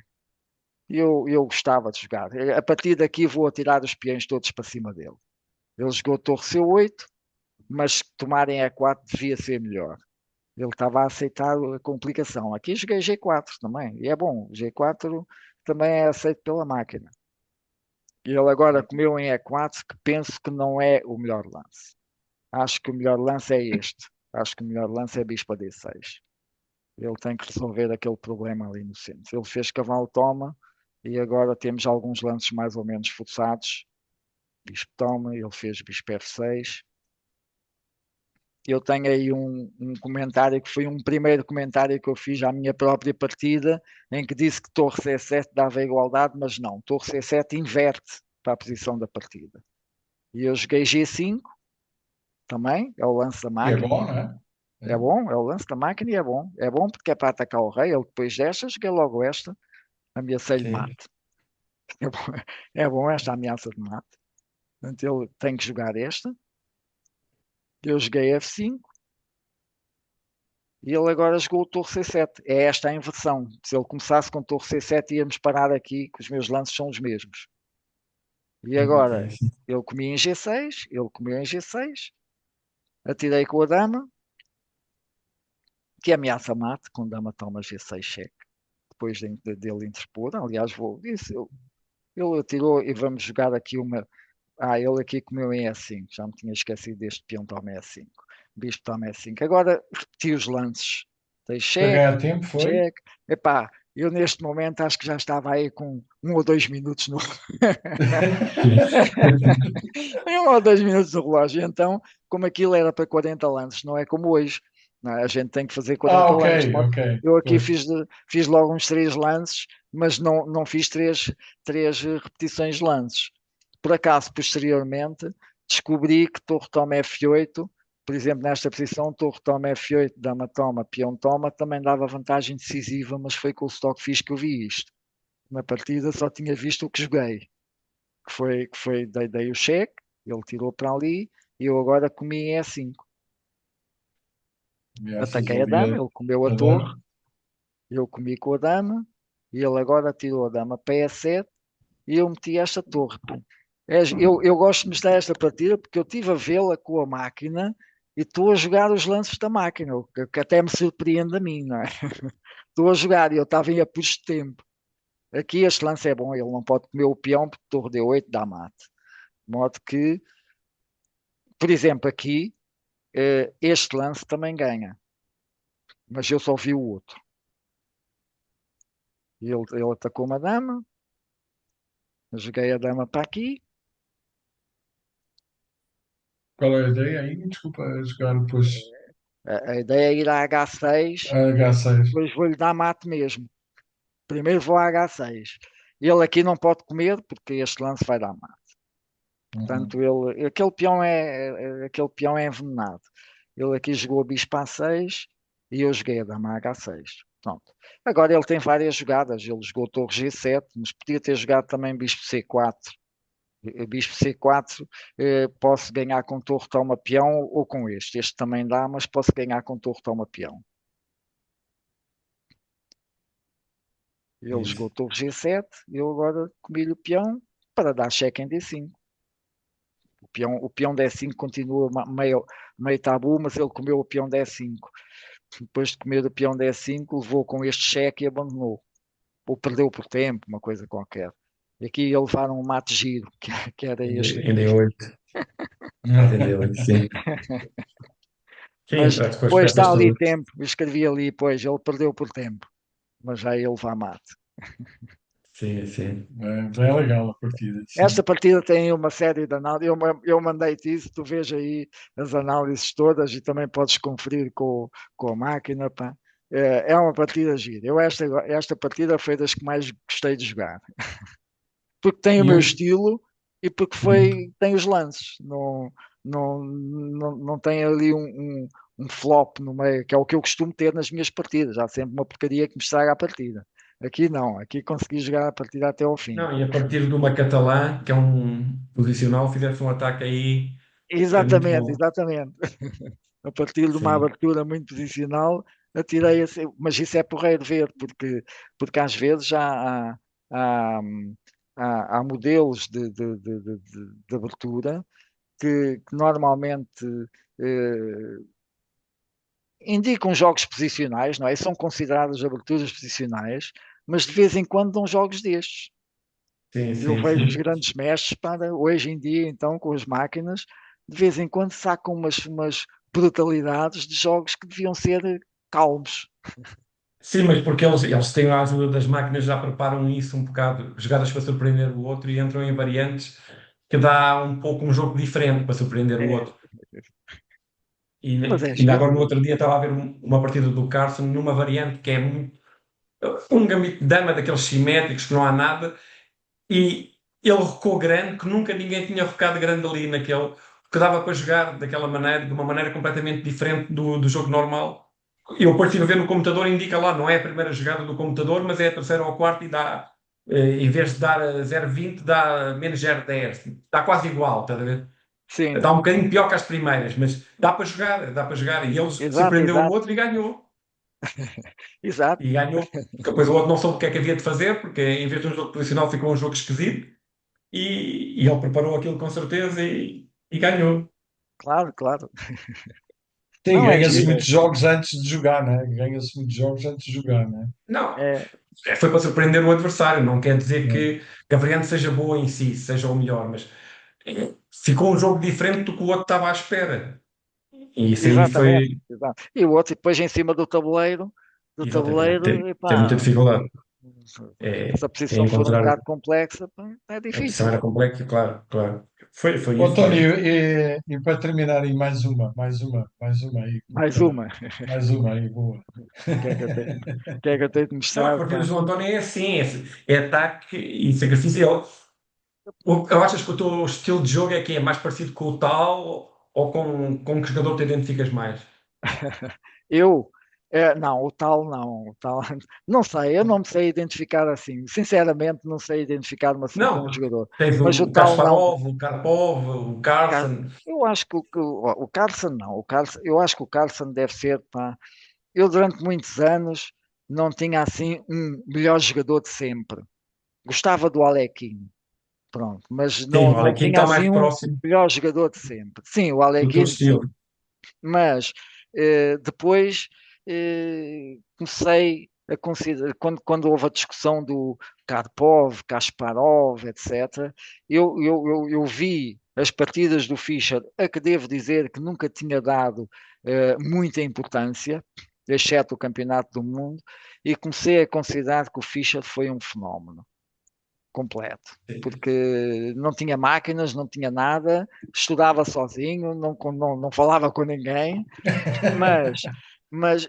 Eu gostava de jogar. A partir daqui vou atirar os peões todos para cima dele. Ele jogou torre C8, mas tomarem E4 devia ser melhor. Ele estava a aceitar a complicação. Aqui joguei G4 também, e é bom. G4 também é aceito pela máquina. E ele agora comeu em E4, que penso que não é o melhor lance. Acho que o melhor lance é este. Acho que o melhor lance é Bispo D6. Ele tem que resolver aquele problema ali no centro. Ele fez cavalo toma e agora temos alguns lances mais ou menos forçados. Bispo toma, ele fez bispo F6. Eu tenho aí um comentário que foi um primeiro comentário que eu fiz à minha própria partida, em que disse que torre C7 dava igualdade, mas não, torre C7 inverte para a posição da partida. E eu joguei G5 também, é o lance da E é máquina. bom, não é? É É. bom, é o lance da máquina e é bom. É bom porque é para atacar o rei. Ele depois desta, joguei logo esta, ameacei-lhe Sim. mate. É bom esta ameaça de mate. Portanto, ele tem que jogar esta. Eu joguei F5 e ele agora jogou o torre C7. É esta a inversão. Se ele começasse com o torre C7, íamos parar aqui, que os meus lances são os mesmos. E agora, Sim, sim. ele comia em G6, ele comeu em G6, atirei com a dama, que ameaça mate, com dama toma G6 cheque. Depois dele interpor, aliás, vou, isso, ele atirou e vamos jogar aqui uma. Ele aqui comeu em E5. Já me tinha esquecido deste peão toma E5. Bispo toma E5. Agora repeti os lances. Dei Para cheque, ganhar tempo foi? cheque. Epá, eu neste momento acho que já estava aí com 1 ou 2 minutos no. Em 1 ou 2 minutos no relógio. Então, como aquilo era para 40 lances, não é como hoje. Não é? A gente tem que fazer Ah, 40 ok, lances. ok. Eu aqui Pois. fiz logo uns 3 lances, mas não fiz três repetições de lances. Por acaso, posteriormente, descobri que torre toma F8, por exemplo, nesta posição, torre toma F8, dama toma, peão toma, também dava vantagem decisiva, mas foi com o Stockfish que eu vi isto. Na partida só tinha visto o que joguei, dei o cheque, ele tirou para ali, e eu agora comi em E5. Ameaças Ataquei a ali dama, ele comeu a a torre, dama. eu comi com a dama, e ele agora tirou a dama para E7, e eu meti esta torre. Eu gosto de mostrar esta partida porque eu estive a vê-la com a máquina e estou a jogar os lances da máquina, o que até me surpreende a mim, não é? Estou a jogar e eu estava em apuros de tempo. Aqui este lance é bom, ele não pode comer o peão porque torre D8 dá mate. De modo que, por exemplo, aqui este lance também ganha, mas eu só vi o outro. Ele atacou uma dama, eu joguei a dama para aqui. Qual é a ideia aí? Desculpa, jogar depois A ideia é ir a H6 a e H6. depois vou-lhe dar mate mesmo. Primeiro vou a H6. Ele aqui não pode comer porque este lance vai dar mate. Uhum. Portanto, aquele peão é envenenado. Ele aqui jogou a bispo A6 e eu joguei a dama H6. Pronto. Agora ele tem várias jogadas. Ele jogou torre G7, mas podia ter jogado também bispo C4 Bispo C4, posso ganhar com torre, toma peão ou com este. Este também dá, mas posso ganhar com torre, toma peão. Ele jogou Isso. torre G7, eu agora comi-lhe o peão para dar cheque em D5. O peão D5 continua meio tabu, mas ele comeu o peão D5. Depois de comer o peão D5, levou com este cheque e abandonou. Ou perdeu por tempo, uma coisa qualquer. E aqui ia levar um mate giro, que era este. Em D8. Mate em D8, sim. Sim, Mas trata com as depois peças está ali todas. tempo, eu escrevi ali, pois ele perdeu por tempo, mas já ia levar mate. Sim, sim. É legal a partida, Esta sim. partida tem uma série de análises. Eu mandei-te isso, tu vês aí as análises todas e também podes conferir com a máquina. Pá. É uma partida gira. Esta partida foi das que mais gostei de jogar. Porque tem o E meu um. estilo e porque tem os lances. Não tem ali um flop no meio, que é o que eu costumo ter nas minhas partidas. Há sempre uma porcaria que me estraga a partida. Aqui não, aqui consegui jogar a partida até ao fim. Não, e a partir de uma catalã, que é um posicional, fizeste um ataque aí, foi muito Exatamente, bom. exatamente. A partir de uma Sim. abertura muito posicional, atirei assim, mas isso é porreiro ver, porque às vezes já há, há modelos de abertura que normalmente eh, indicam jogos posicionais, não é? São consideradas aberturas posicionais, mas de vez em quando dão jogos destes. Sim, Eu sim, vejo os sim. grandes mestres para hoje em dia, então, com as máquinas, de vez em quando sacam umas brutalidades de jogos que deviam ser calmos. Sim, mas porque eles têm a ajuda das máquinas, já preparam isso um bocado, jogadas para surpreender o outro e entram em variantes que dá um pouco um jogo diferente para surpreender o É, outro. E mas é ainda giro. agora no outro dia estava a ver uma partida do Carson numa variante que é um gambito de dama daqueles simétricos que não há nada e ele recuou grande que nunca ninguém tinha recado grande ali naquele, que dava para jogar daquela maneira, de uma maneira completamente diferente do jogo normal. Eu depois estive a ver no computador, indica lá, não é a primeira jogada do computador, mas é a terceira ou a quarta e dá, em vez de dar 0,20, dá menos 0,10. Dá quase igual, estás a ver? Sim, Dá um bocadinho pior que as primeiras, mas dá para jogar, dá para jogar. E ele exato, surpreendeu o exato, outro e ganhou. exato. E ganhou, porque depois o outro não soube o que é que havia de fazer, porque em vez de um jogo posicional ficou um jogo esquisito. E ele preparou aquilo com certeza e ganhou. Claro, claro. Sim, Não é ganha-se giro. muitos jogos antes de jogar, né? Ganha-se muitos jogos antes de jogar, né? Não, É, foi para surpreender o adversário. Não quer dizer É. que a variante seja boa em si, seja o melhor, mas ficou um jogo diferente do que o outro estava à espera. E isso aí exatamente, foi, exato. E o outro, depois em cima do exatamente, tabuleiro, tem muita epá, dificuldade. se a É posição for um encontrar. bocado complexa, pá, é A posição difícil. era complexa, claro, claro. Foi Ô, isso mesmo. António, e para terminar aí mais uma aí, Mais uma. mais uma aí, boa. O que é que eu tenho, o que é que eu tenho de Não, as mostrar, partidas pá? do António é assim, é ataque e sacrifício. Achas que o teu estilo de jogo é que é mais parecido com o tal ou com que jogador te identificas mais? Eu, não, o tal não, o tal, não sei, eu não me sei identificar assim, sinceramente não sei identificar-me assim com Não, um porque jogador, tens mas o o tal não, Kasparov, o Karpov, o Car- Carlsen. eu acho que o Carlsen não, eu acho que o Carlsen deve ser, pá, eu durante muitos anos não tinha assim um melhor jogador de sempre, gostava do Alekhine, pronto, mas Sim, não, o não Alekhine tinha está mais assim um próximo melhor jogador de sempre, sim, o do teu Alekhine estilo. sim, mas depois comecei a considerar, quando houve a discussão do Karpov, Kasparov, etc., eu vi as partidas do Fischer, a que devo dizer que nunca tinha dado muita importância, exceto o Campeonato do Mundo, e comecei a considerar que o Fischer foi um fenómeno completo, Sim. porque não tinha máquinas, não tinha nada, estudava sozinho, não falava com ninguém, mas, mas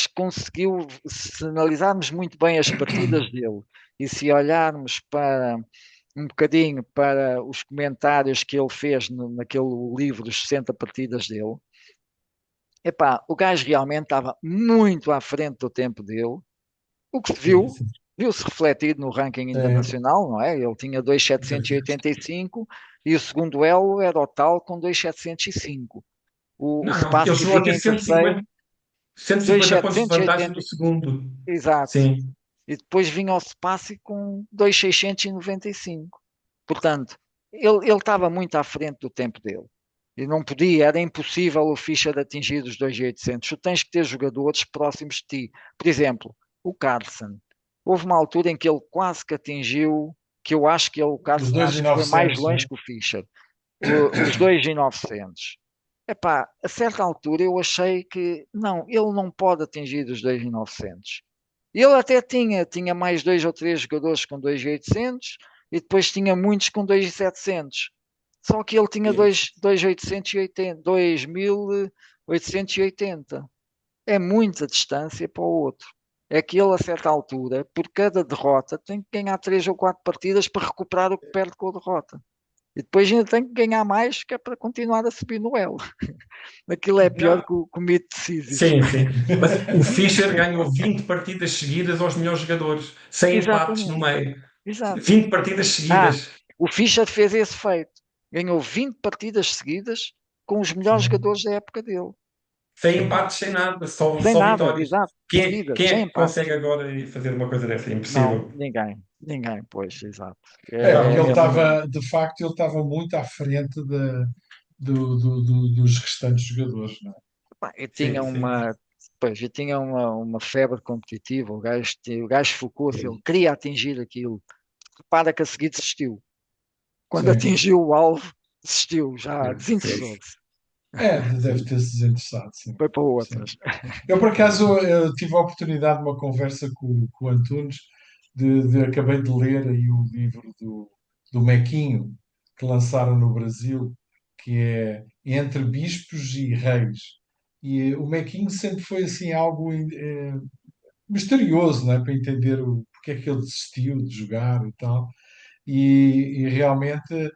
conseguiu, se analisarmos muito bem as partidas dele e se olharmos para um bocadinho para os comentários que ele fez naquele livro dos 60 partidas dele, o gajo realmente estava muito à frente do tempo dele, o que se Sim, viu sim. viu-se refletido no ranking É, internacional, não é? Ele tinha 2.785 e o segundo elo era o tal com 2.705. O Não, ele Spassky chegou a ter vinha em terceiro, 150 pontos de vantagem 2.780, do segundo. exato. Sim. E depois vinha o Spassky com 2.695. Portanto, ele estava muito à frente do tempo dele. E não podia, era impossível o Fischer atingir os 2.800. Tu tens que ter jogadores próximos de ti. Por exemplo, o Carlsen. Houve uma altura em que ele quase que atingiu, que eu acho que ele, o os Carlsen, dois e acho que foi mais novecentos longe né? que o Fischer. Os 2.900. Epá, a certa altura eu achei que não, ele não pode atingir os 2.900. Ele até tinha mais dois ou três jogadores com 2.800 e depois tinha muitos com 2.700. Só que ele tinha E- 2.880, 2.880. É muita distância para o outro. É que ele, a certa altura, por cada derrota, tem que ganhar três ou quatro partidas para recuperar o que perde com a derrota. E depois ainda tem que ganhar mais, que é para continuar a subir no elo. Aquilo é pior Não, que o Meet Decisive. sim, sim. Mas o Fischer ganhou 20 partidas seguidas aos melhores jogadores, sem empates no Exatamente, meio. exato. 20 partidas Ah, seguidas, o Fischer fez esse feito. Ganhou 20 partidas seguidas com os melhores Sim. jogadores da época dele. sem empates, sem nada, só, Sem só nada, vitórias. exato. Seguidas, Quem é sem que empates. consegue agora fazer uma coisa dessa? É Não, impossível. ninguém. Ninguém, pois, exato. É, porque ele É muito. estava, de facto, ele estava muito à frente dos restantes jogadores, não é? Pá, eu tinha Sim, sim. uma. Pois, eu tinha uma febre competitiva. O gajo focou-se, ele queria atingir aquilo. Repara que a seguir desistiu. Quando Sim. atingiu o alvo, desistiu, já Sim. desinteressou-se. É, deve ter-se desinteressado, sim. Foi para Sim. outras. Eu, por acaso, eu tive a oportunidade de uma conversa com o Antunes, acabei de ler aí o livro do Mequinho, que lançaram no Brasil, que é Entre Bispos e Reis. E o Mequinho sempre foi assim algo misterioso, não é? Para entender porque é que ele desistiu de jogar e tal. E realmente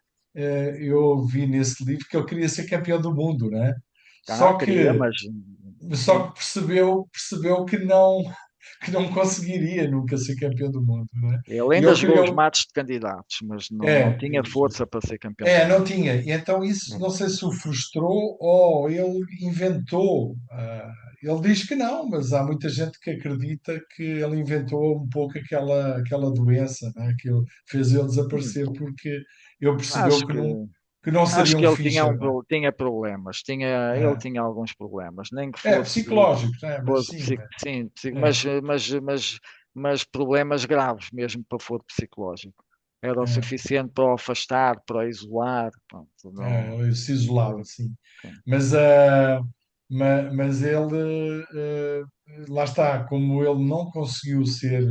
eu vi nesse livro que ele queria ser campeão do mundo, não é? Ah, Só queria, que mas só sim. que percebeu que não conseguiria nunca ser campeão do mundo, não é? Ele E ainda ele jogou os criou, matos de candidatos, mas não é, tinha força para ser campeão do não mundo. tinha. E então isso não sei se o frustrou ou ele inventou. Ele diz que não, mas há muita gente que acredita que ele inventou um pouco aquela doença, não é? Que ele fez ele Hum, desaparecer porque ele percebeu Acho que que não acho seria que um ele tinha, Fischer, não é? tinha problemas. Ele É, tinha alguns problemas. Nem que é fosse, psicológico, não é? Mas fosse sim, sim, é, mas problemas graves mesmo para foro psicológico. Era o é. suficiente para o afastar, para o isolar. Pronto, não, Ele se isolava, ele- sim. Mas ele, lá está, como ele não conseguiu ser.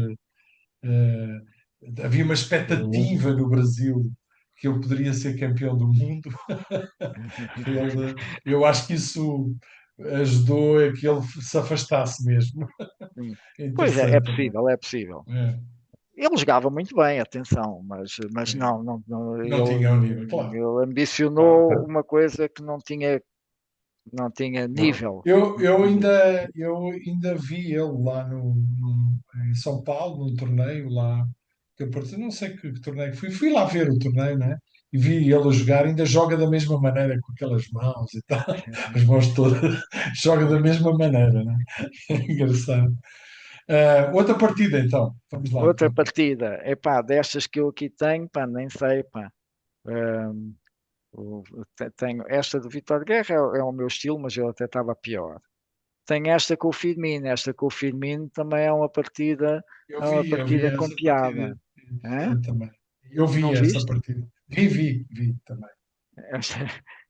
eh, Havia uma expectativa no Brasil que ele poderia ser campeão do mundo. Eu acho que isso ajudou a que ele se afastasse mesmo. sim. É Pois é interessante também. possível, é possível. É, Ele jogava muito bem, atenção, mas é. não, Não tinha o nível, claro. ele ambicionou Claro. uma coisa que não tinha Não. nível. Eu ainda vi ele lá em São Paulo, num torneio lá, que eu participei, não sei que torneio que fui. Fui lá ver o torneio, né? E vi ele a jogar, ainda joga da mesma maneira, com aquelas mãos e tal, as mãos todas, joga da mesma maneira, né? É engraçado. Outra partida, então. Vamos lá, Outra então. partida, epá, destas que eu aqui tenho, pá, nem sei, pá. O- Tenho esta do Vitor Guerra, é o meu estilo, mas eu até estava pior. Tenho esta com o Firmino, esta com o Firmino também Eu é uma vi partida com essa partida piada. Hã? também. Eu vi Não essa viste? partida. Vi também.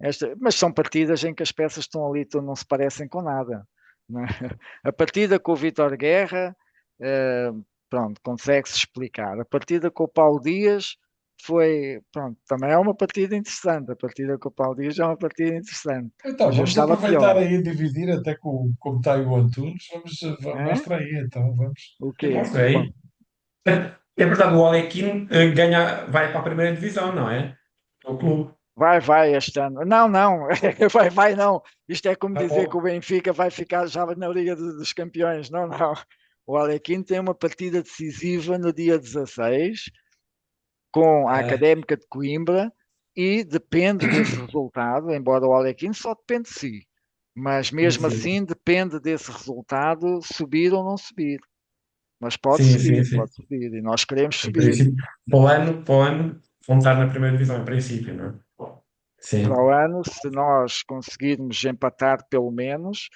Esta, mas são partidas em que as peças estão ali, não se parecem com nada. Não é? A partida com o Vítor Guerra, eh, pronto, consegue-se explicar. A partida com o Paulo Dias pronto, também é uma partida interessante. A partida com o Paulo Dias é uma partida interessante, Então, mas eu vamos estava aproveitar pior. aí e dividir até com, como está aí o Antunes. Hã? Mostra aí, então, vamos. O Eu quê? mostrei. É verdade, o Alequim vai para a primeira divisão, não é? É o clube. Vai este ano. Não, não, vai não. Isto é como Ah, dizer que o oh, Benfica vai ficar já na Liga dos Campeões. Não, não. O Alequim tem uma partida decisiva no dia 16 com a Ah, Académica de Coimbra e depende desse resultado, embora o Alequim só depende de si. Mas mesmo sim, assim depende desse resultado subir ou não subir. Mas sim, sim, sim. pode subir, e nós queremos Em subir. princípio, para o ano, vão estar na primeira divisão, em princípio, não é? Para Sim. o ano, se nós conseguirmos empatar pelo menos,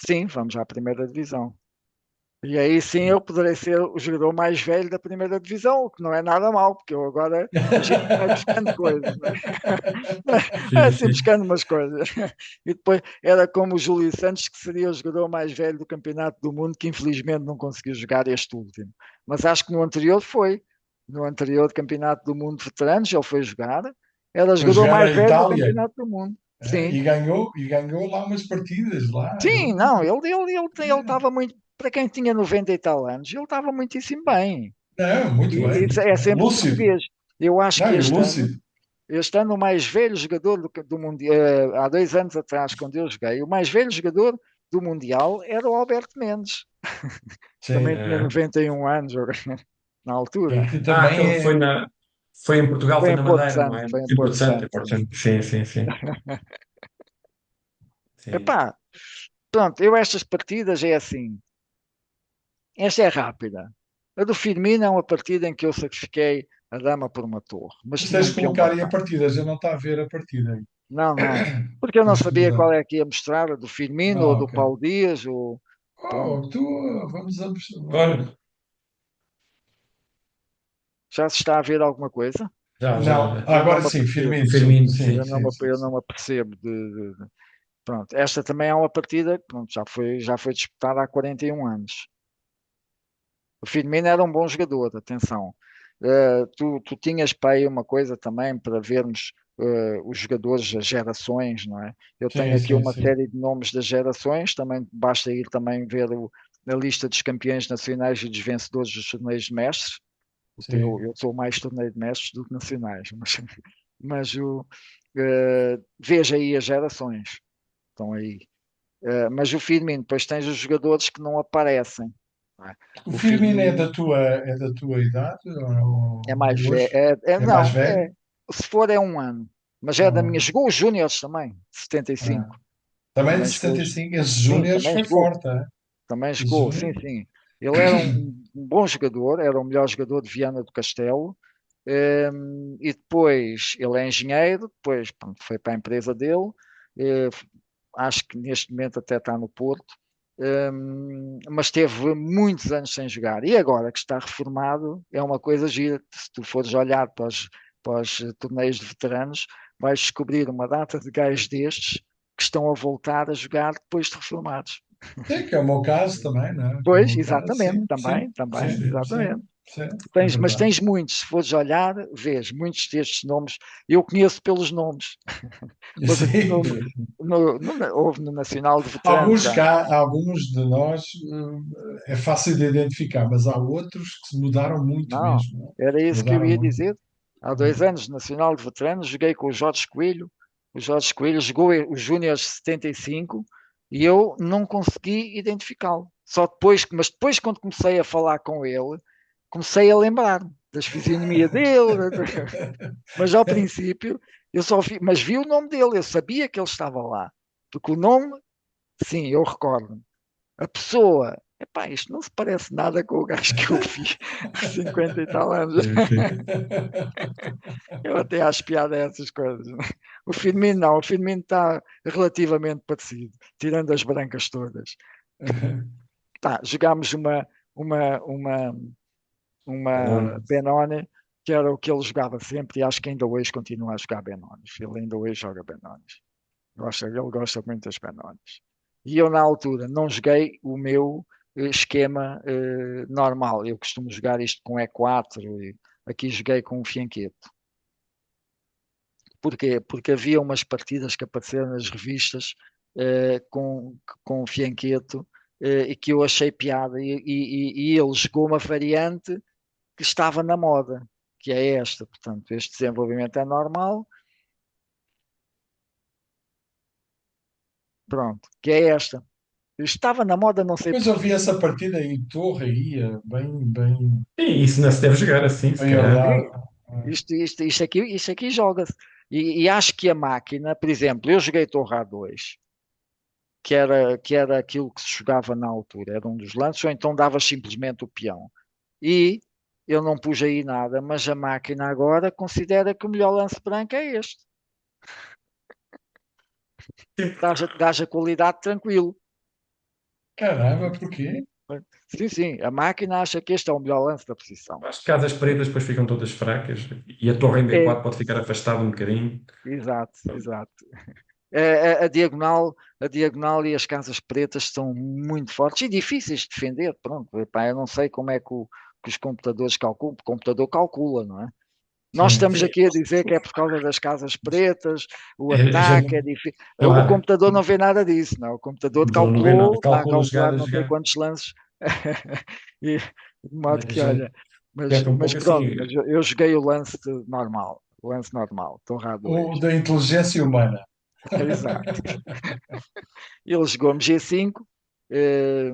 sim, vamos à primeira divisão. E aí sim eu poderei ser o jogador mais velho da primeira divisão, o que não é nada mal, porque eu agora a gente vai buscando coisas, não é? Vai Sim, assim sim. buscando umas coisas. E depois era como o Júlio Santos, que seria o jogador mais velho do Campeonato do Mundo, que infelizmente não conseguiu jogar este último. Mas acho que no anterior foi. No anterior Campeonato do Mundo de Veteranos, ele foi jogar. Era o Foi jogador jogar mais a velho do Itália, Campeonato do Mundo. e Sim. ganhou lá umas partidas lá. Sim, não, ele estava muito. Para quem tinha 90 e tal anos, ele estava muitíssimo bem. Não, muito E bem, isso muito é bem. sempre Lúcido. português. Eu acho que Não, e lúcido. este ano o mais velho jogador do Mundial, há 2 anos atrás, quando eu joguei, o mais velho jogador do Mundial era o Alberto Mendes. Sim, Também tinha 91 anos na altura. e também Aquele é. foi em Portugal, Foi foi em na Porto Madeira, não Santo, é? foi em Em Porto Porto Santo, em Santo, Porto sim. Santo. Sim, sim, sim. Sim. Epá, pronto, eu estas partidas é assim. Esta é rápida. A do Firmino é uma partida em que eu sacrifiquei a dama por uma torre, mas Mas tinha tens um de peão colocar aí a bacana. partida, já não está a ver a partida aí. Não, não. Porque eu não Tens de sabia mudar. qual é que ia mostrar, a do Firmino ou Ah, do ok. Paulo Dias, ou pronto. Oh, tu, vamos a. Olha, Já se está a ver alguma coisa? já, já, Não, já. Eu não agora me sim, apercebo. Firmino, sim, Firmino, sim, sim. sim, sim, Eu sim. não me apercebo Pronto, esta também é uma partida que pronto, já foi disputada há 41 anos. O Firmino era um bom jogador, atenção. Tu tinhas para aí uma coisa também para vermos os jogadores, as gerações, não é? Eu tenho Sim, aqui sim, uma sim. série de nomes das gerações, também basta ir também ver a lista dos campeões nacionais e dos vencedores dos torneios de mestres. Sim. Eu sou mais torneio de mestres do que nacionais, mas veja aí as gerações, estão aí. Mas o Firmino, depois tens os jogadores que não aparecem, não é? O O Firmino Firmino é da tua idade é mais ou velho. hoje? É mais Não, velho? se for é um ano. Mas é da Ah, minha. Jogou os Júniores também, ah. 75. Também de Também jogou. 75, esses Sim, Júniores foi forte, hein? também Esses jogou, sim, Júniores. sim. Ele era um bom jogador, era o melhor jogador de Viana do Castelo. E depois ele é engenheiro, depois pronto, foi para a empresa dele. eh, Acho que neste momento até está no Porto. Mas teve muitos anos sem jogar. E agora que está reformado, é uma coisa gira. Se tu fores olhar para os torneios de veteranos, vais descobrir uma data de gajos destes que estão a voltar a jogar depois de reformados. Sim, que é o meu caso também, não é? Que é o Pois, meu caso, exatamente, sim, sim, também, sim, sim, exatamente. sim, é Mas verdade. tens muitos, se fores olhar, vês muitos destes nomes. Eu conheço pelos nomes, mas Sim. houve no Nacional de Veteranos Alguns já. cá, alguns de nós é fácil de identificar, mas há outros que se mudaram muito Não, mesmo, não é? era isso que eu Mudaram ia muito. dizer. Há 2 anos, Nacional de Veteranos, joguei com o Jorge Coelho. O Jorge Coelho jogou os Júniores 75 e eu não consegui identificá-lo. Só depois, mas depois, quando comecei a falar com ele, comecei a lembrar das fisionomia dele. Mas ao princípio, eu só vi, mas vi o nome dele, eu sabia que ele estava lá. Porque o nome, sim, eu recordo. A pessoa, epá, isto não se parece nada com o gajo que eu vi há 50 e tal anos. Sim, sim. Eu até acho piada a essas coisas. O Firmino não, o Firmino está relativamente parecido, tirando as brancas todas. Tá, jogámos uma Fenómeno. Benoni, que era o que ele jogava sempre, e acho que ainda hoje continua a jogar Benones. Ele ainda hoje joga Benones. Ele gosta muito das Benones. E eu, na altura, não joguei o meu esquema normal. Eu costumo jogar isto com E4 e aqui joguei com o Fianquete. Porquê? Porque havia umas partidas que apareceram nas revistas com o Fianqueto e que eu achei piada e ele jogou uma variante que estava na moda, que é esta. Portanto, este desenvolvimento é normal, pronto, que é esta. Estava na moda, não sei Depois eu vi porquê. essa partida em torre aí, bem, E isso não se deve jogar assim, se bem calhar. armado. Sim, isto aqui joga-se. E acho que a máquina, por exemplo, eu joguei Torre A2, que era aquilo que se jogava na altura, era um dos lances, ou então davas simplesmente o peão. E eu não pus aí nada, mas a máquina agora considera que o melhor lance branco é este. Sim, Gaja qualidade tranquilo. Caramba, porquê? Sim, sim, a máquina acha que este é o melhor lance da posição. as casas pretas depois ficam todas fracas e a torre em É, B4 pode ficar afastada um bocadinho. exato, exato. A diagonal e as casas pretas são muito fortes e difíceis de defender. Pronto, epá, eu não sei como é que os computadores calculam. O computador calcula, não é? Nós Sim, estamos sim. aqui a dizer que é por causa das casas pretas, o A ataque é gente, difícil. O claro, computador não vê nada disso, não. O computador não vê nada. calculou, está a Calcula calcular jogar a não sei jogar. quantos lances. E, de modo A que, olha, gente mas, peca um mas pouco pronto, assim. mas eu joguei normal, o lance normal, Torre A2. O da inteligência humana. Exato. Ele jogou-me G5, eh,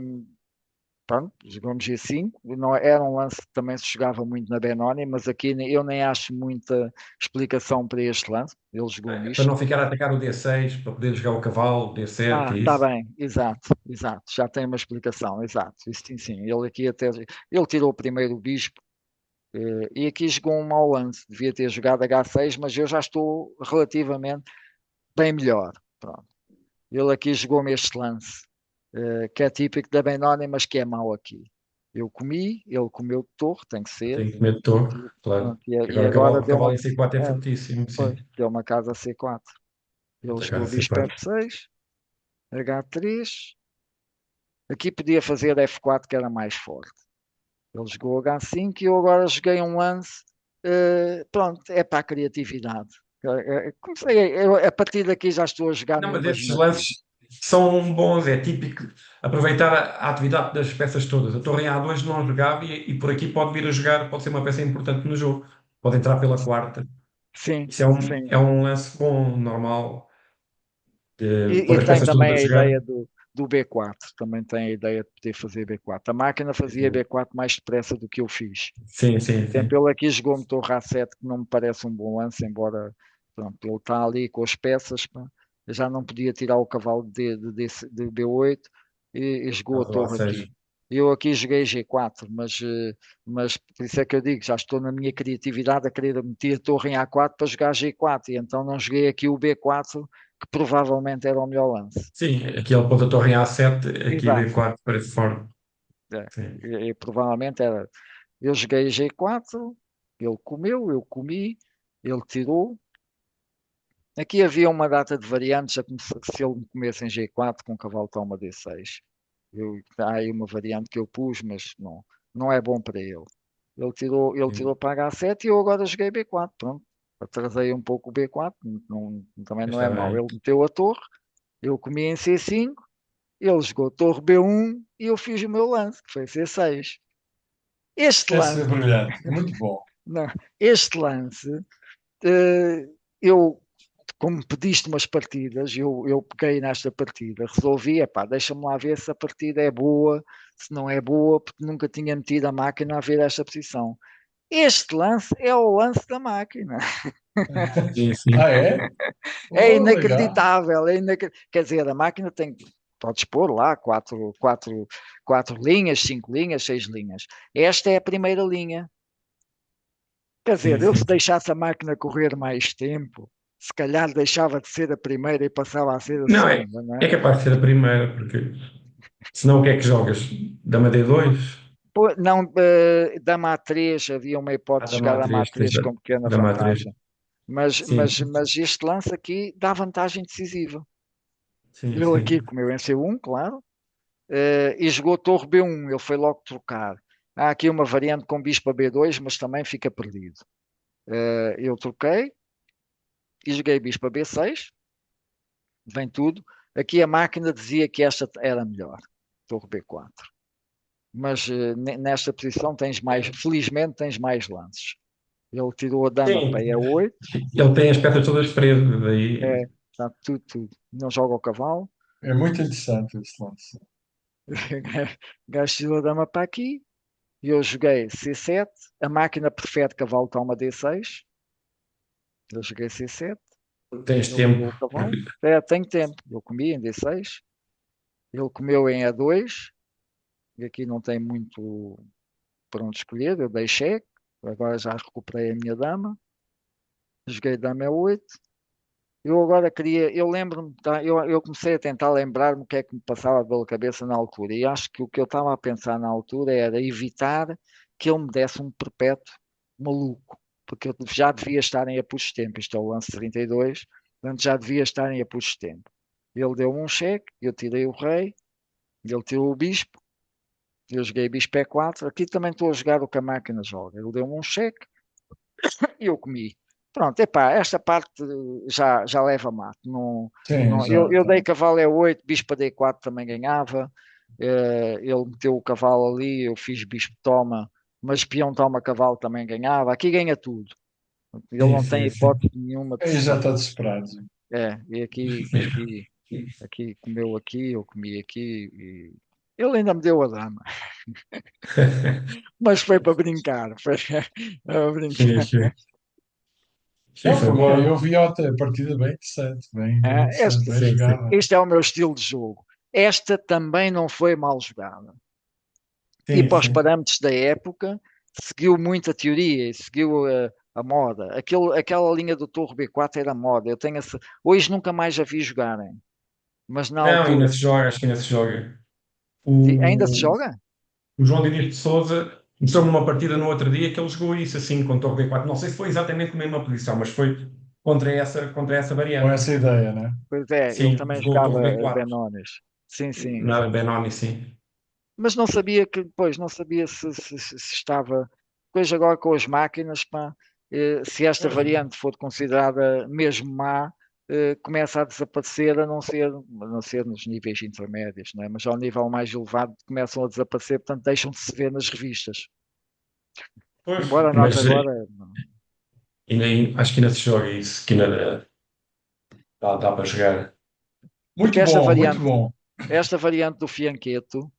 pronto, jogou-me G5. Não, era um lance que também se jogava muito na Benoni, mas aqui eu nem acho muita explicação para este lance. Ele jogou-me Para isto. não ficar a atacar o D6, para poder jogar o cavalo, D7, Ah, é está isso. bem, exato, exato. Já tem uma explicação, exato. Isso sim, sim. Ele aqui até. Ele tirou primeiro o bispo, e aqui jogou um mau lance. Devia ter jogado H6, mas eu já estou relativamente bem melhor. Pronto. Ele aqui jogou-me este lance, que é típico da Benoni, mas que é mau aqui. Eu comi, ele comeu de torre, tem que ser. Tenho que medo de torre, claro. Pronto, e, Que e agora agora o cavalo em C4 é é, fortíssimo, sim. pois, deu uma casa C4. Ele Atacar jogou a bispo C4. F6, H3. Aqui podia fazer F4, que era mais forte. Ele jogou H5 e eu agora joguei um lance. Pronto, é para a criatividade. Comecei, a partir daqui já estou a jogar Não, no mas esses imaginativo. lances são bons, é típico aproveitar a atividade das peças todas. A torre em A2 não jogava e por aqui pode vir a jogar, pode ser uma peça importante no jogo. Pode entrar pela quarta. Sim, Isso é sim. um lance bom, normal, de E pôr as tem peças todas também a a jogar. ideia do B4. Também tem a ideia de poder fazer B4. A máquina fazia Sim, B4 mais depressa do que eu fiz. sim, Por sim. exemplo, Sim. ele aqui jogou-me torre A7, que não me parece um bom lance, embora pronto, ele está ali com as peças. Pá. Eu já não podia tirar o cavalo de B8 e jogou a Caso lá torre seja. aqui. Eu aqui joguei G4, mas por isso é que eu digo, já estou na minha criatividade a querer meter a torre em A4 para jogar G4, e então não joguei aqui o B4, que provavelmente era o melhor lance. Sim, aqui ele pôs a torre em A7, aqui Exato. B4 parece forte. É, Sim. e provavelmente era. Eu joguei G4, ele comeu, eu comi, ele tirou. Aqui havia uma data de variantes, se ele me comesse em G4 com cavalo toma D6. Há aí uma variante que eu pus, mas não é bom para ele. Ele tirou Sim. para H7 e eu agora joguei B4. Pronto, atrasei um pouco o B4, também não Está é mau. bem. Ele meteu a torre, eu comi em C5, ele jogou torre B1 e eu fiz o meu lance, que foi C6. Este Esse é lance, brilhante, é muito bom. não, este lance, eh, eu como pediste umas partidas, eu peguei nesta partida, resolvi, epá, deixa-me lá ver se a partida é boa, se não é boa, porque nunca tinha metido a máquina a ver esta posição. Este lance é o lance da máquina. Sim, sim. Ah, é? É Oh, legal. inacreditável, quer dizer, a máquina tem, podes pôr lá quatro linhas, 5 linhas, 6 linhas. Esta é a primeira linha. Quer Sim, dizer, eu se sim. deixasse a máquina correr mais tempo, se calhar deixava de ser a primeira e passava a ser a Não, é, segunda, não é? é capaz de ser a primeira, porque senão o que é que jogas? Dama D2? Pô, não, dama A3, havia uma A hipótese de dama jogar dama A3, tens A3 com pequena dama A3. vantagem. Mas, Sim, mas, mas este lance aqui dá vantagem decisiva. sim, Ele aqui sim. comeu em C1, claro, e jogou torre B1, ele foi logo trocar. Há aqui uma variante com bispo a B2, mas também fica perdido. Eu troquei e joguei bispo a B6, vem tudo. Aqui a máquina dizia que esta era melhor, torre B4. Mas nesta posição tens mais, felizmente tens mais lances. Ele tirou a dama Sim, para E8, ele tem as peças todas presas, daí. está tudo, tudo. Não joga o cavalo. É muito interessante esse lance. O gajo tirou a dama para aqui, e eu joguei C7, a máquina prefere cavalo toma D6, eu joguei C7, Tens ele tempo. meteu o cavalo, tenho tempo, eu comi em D6, ele comeu em E2, e aqui não tem muito para onde escolher, eu dei cheque, agora já recuperei a minha dama, joguei dama E8. Eu agora queria, eu lembro-me, tá, eu comecei a tentar lembrar-me o que é que me passava pela cabeça na altura, e acho que o que eu estava a pensar na altura era evitar que ele me desse um perpétuo maluco, porque eu já devia estar em apuros de tempo, isto é o lance 32, portanto já devia estar em apuros de tempo. Ele deu-me um cheque, eu tirei o rei, ele tirou o bispo, eu joguei bispo E4, aqui também estou a jogar o que a máquina joga. Ele deu-me um cheque e eu comi. Pronto, epá, esta parte já leva mate. Não, Sim, não, eu já. dei cavalo E8, bispo a D4 também ganhava. Ele meteu o cavalo ali, eu fiz bispo toma, mas peão toma cavalo também ganhava. Aqui ganha tudo. Ele Sim, não tem sim, sim. hipótese nenhuma de Aí se já está bater. desesperado. E aqui comeu aqui, eu comi aqui e ele ainda me deu a dama, mas foi para brincar, foi a Sim, brincar. sim. Sim, Não, foi eu bom. vi ontem a partida bem interessante, bem interessante, bem Sim, sim. jogada. Este é o meu estilo de jogo. Esta também não foi mal jogada. E Sim, para os sim. parâmetros da época, seguiu muita teoria, e seguiu a moda. Aquela linha do Torre B4 era moda. Hoje nunca mais a vi jogarem, mas na Não, ainda altura, se joga, acho que ainda se joga. ainda se O, joga? o João Diniz de Souza mostrou-me uma partida no outro dia que ele jogou isso assim, com Torre B4. Não sei se foi exatamente a mesma posição, mas foi contra essa Com variante. essa ideia, né? Pois é, ele Sim, também jogou o Torre jogava B4. Benones. Sim, sim. Nada, Benoni, sim. Mas não sabia que, depois, não sabia se estava. Depois agora com as máquinas, pá, se esta Pois, variante for considerada mesmo má, começa a desaparecer, a não ser nos níveis intermédios, não é? Mas ao nível mais elevado começam a desaparecer, portanto deixam de se ver nas revistas. pois, Embora nós mas agora. acho que ainda se joga isso, que ainda dá para jogar. Porque Muito bom, muito bom. esta variante do Fiancheto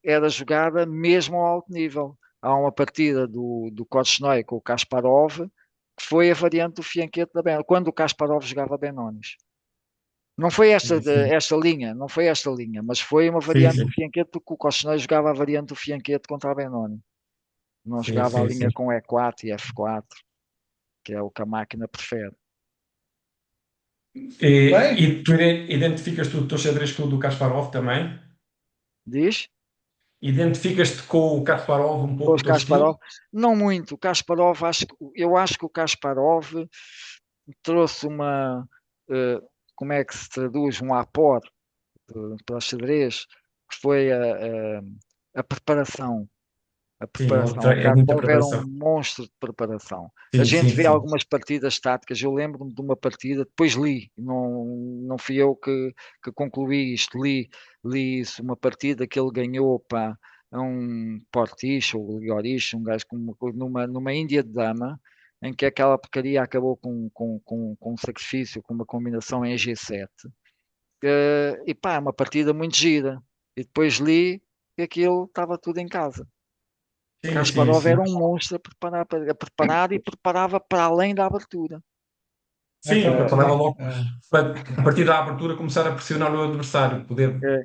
era jogada mesmo ao alto nível. Há uma partida do Korchnoi com o Kasparov, que foi a variante do Fiancheto da Benoni, quando o Kasparov jogava Benonis. Não foi Sim, sim. esta linha, não foi esta linha, mas foi uma Sim, variante do sim. Fiancheto que o Korchnoi jogava a variante do Fiancheto contra a Benoni. Não Sim, jogava a sim, sim. linha com E4 e F4, que é o que a máquina prefere. E Bem, tu identificas-te o teu xadrez com o do Kasparov também? Diz? Identificas-te com o Kasparov um Com pouco os o teu estilo? Kasparov? Não muito. O Kasparov, eu acho que o Kasparov trouxe eh, como é que se traduz, um apor para o xadrez, que foi a preparação. A Sim, preparação. O é muita Kasparov era um preparação. monstro de preparação. A Sim, gente sim, vê sim. algumas partidas táticas. Eu lembro-me de uma partida, depois li, não fui eu que concluí isto, li isso, uma partida que ele ganhou para um Portiche ou Ligoriche, um gajo numa Índia de dama, em que aquela porcaria acabou com um sacrifício, com uma combinação em G7. E pá, é uma partida muito gira. E depois li que aquilo estava tudo em casa. Sim, sim, Kasparov sim. era um monstro a preparar e preparava para além da abertura. Sim, epá, preparava logo para, a partir da abertura, começar a pressionar o adversário, É,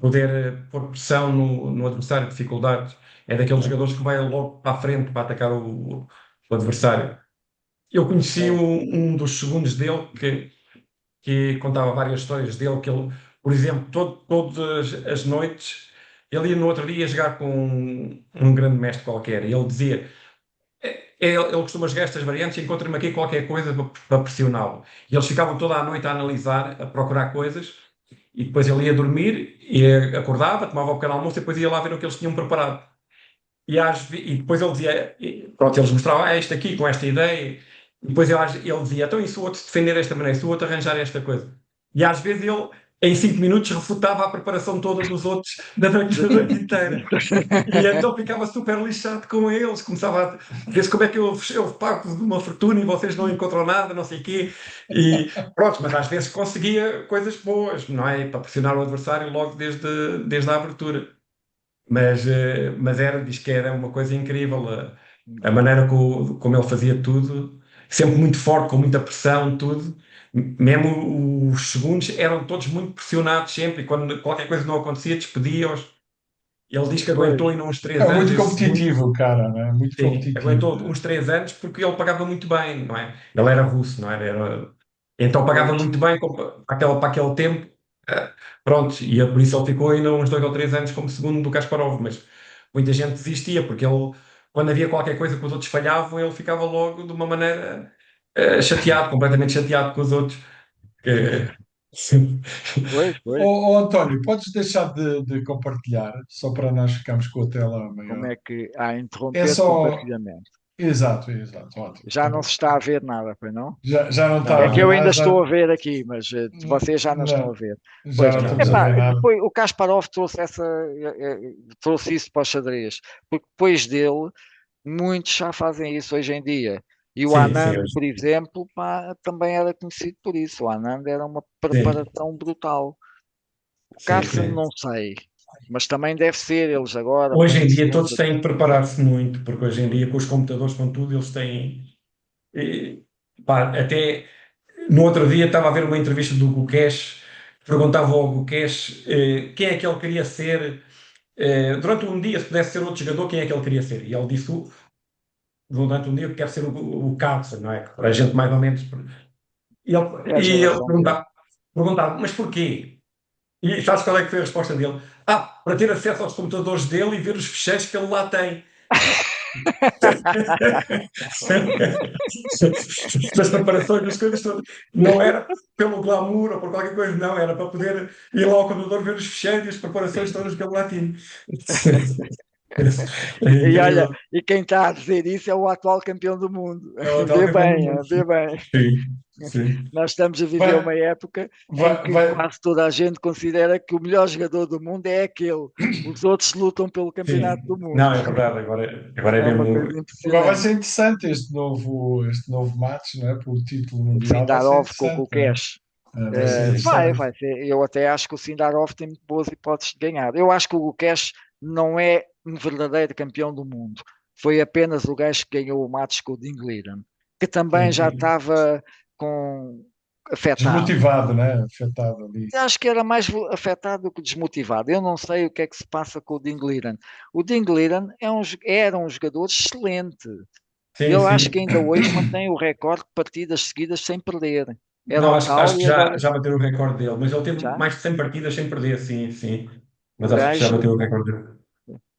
poder pôr pressão no adversário, dificuldades. É daqueles jogadores que vai logo para a frente para atacar o adversário. Eu conheci é. um dos segundos dele que contava várias histórias dele, que ele, por exemplo, todas as noites, ele ia no outro dia jogar com um grande mestre qualquer, e ele dizia, ele costuma jogar estas variantes, encontra-me aqui qualquer coisa para pressioná-lo. E eles ficavam toda a noite a analisar, a procurar coisas, e depois ele ia dormir, e acordava, tomava o pequeno almoço, e depois ia lá ver o que eles tinham preparado. E depois ele dizia, pronto, eles mostravam, isto aqui, com esta ideia, e depois ele dizia, então e se o outro se defender desta maneira, se o outro arranjar esta coisa? E às vezes ele em 5 minutos refutava a preparação toda dos outros da noite inteira. E então ficava super lixado com eles, começava a ver como é que eu pago uma fortuna e vocês não encontram nada, não sei o quê. E pronto, mas às vezes conseguia coisas boas, não é? Para pressionar o adversário logo desde a abertura. Mas diz que era uma coisa incrível, a maneira como ele fazia tudo, sempre muito forte, com muita pressão, tudo. Mesmo os segundos eram todos muito pressionados sempre, e quando qualquer coisa não acontecia, despedia-os. Ele diz que Pois, aguentou ainda uns É 3 anos muito esse segundo. competitivo, cara, né? Muito Sim, competitivo. aguentou uns 3 anos porque ele pagava muito bem, não é? Ele era russo, não era? Então pagava pois, muito bem para aquele tempo. eh, Pronto, e por isso ele ficou ainda uns 2 ou 3 anos como segundo do Kasparov, mas muita gente desistia porque ele, quando havia qualquer coisa que os outros falhavam, ele ficava logo de uma maneira chateado, completamente chateado com os outros. Sim. pois. António, podes deixar de compartilhar, só para nós ficarmos com a tela Como maior. é que há É interromper só. compartilhamento? Exato, exato, ótimo. Já Tá não bom. se está a ver nada, pois não? Já não está Não, a É que ver eu não, nada, ainda já, estou a ver aqui, mas vocês já não estão a não, ver. já Pois, não não, estamos a não. epá, ver nada. depois, o Kasparov trouxe trouxe isso para o xadrez, porque depois dele, muitos já fazem isso hoje em dia. E o Sim, sim, Anand, por exemplo, pá, também era conhecido por isso. O Anand era uma sim, preparação brutal. O sim, Carlsen sim. não sei, mas também deve ser. Eles agora Hoje em põem-se dia todos sempre. têm que preparar-se muito, porque hoje em dia com os computadores, com tudo, eles têm. eh, Pá, até no outro dia estava a ver uma entrevista do Gukesh, perguntava ao Gukesh quem é que ele queria ser. Durante um dia, se pudesse ser outro jogador, quem é que ele queria ser? E ele disse, durante um dia, que quer ser o Carlsen, não é? Para a gente mais ou menos. E ele, É a e ele geração dele. perguntava, mas porquê? E sabes qual é que foi a resposta dele? Ah, para ter acesso aos computadores dele e ver os fecheiros que ele lá tem. Das preparações, das coisas todas. Não era pelo glamour ou por qualquer coisa, não, era para poder ir lá ao computador ver os fecheiros e as preparações todas que ele lá tinha. É E olha, incrível. e quem está a dizer isso é o atual campeão do mundo. É o tal Vê campeão do bem, mundo. vê bem. Sim, sim. Nós estamos a viver Vai, uma época em vai, que vai, quase toda a gente considera que o melhor jogador do mundo é aquele. Os outros lutam pelo campeonato Sim. do mundo. Não, é verdade. Agora é É uma mesmo. coisa agora vai impressionante. ser interessante este novo match, não é? Por título O mundial vai ser Sindarov com o interessante, não é? Gukesh. Vai ser Sim, sim. interessante. Vai ser. Eu até acho que o Sindarov tem muito boas hipóteses de ganhar. Eu acho que o Gukesh não é um verdadeiro campeão do mundo. Foi apenas o gajo que ganhou o match com o Ding Liren, que também Sim, já sim. estava com afetado. Desmotivado, né? Afetado ali. Eu acho que era mais afetado do que desmotivado. Eu não sei o que é que se passa com o Ding Liren. O Ding Liren era um jogador excelente. Sim, Ele acho que sim. ainda hoje mantém o recorde de partidas seguidas sem perder. Era Não, o acho tal que e já, agora já bateu o recorde dele, mas ele teve já. mais de 100 partidas sem perder, sim, sim. Mas O acho que já gajo bateu o recorde dele.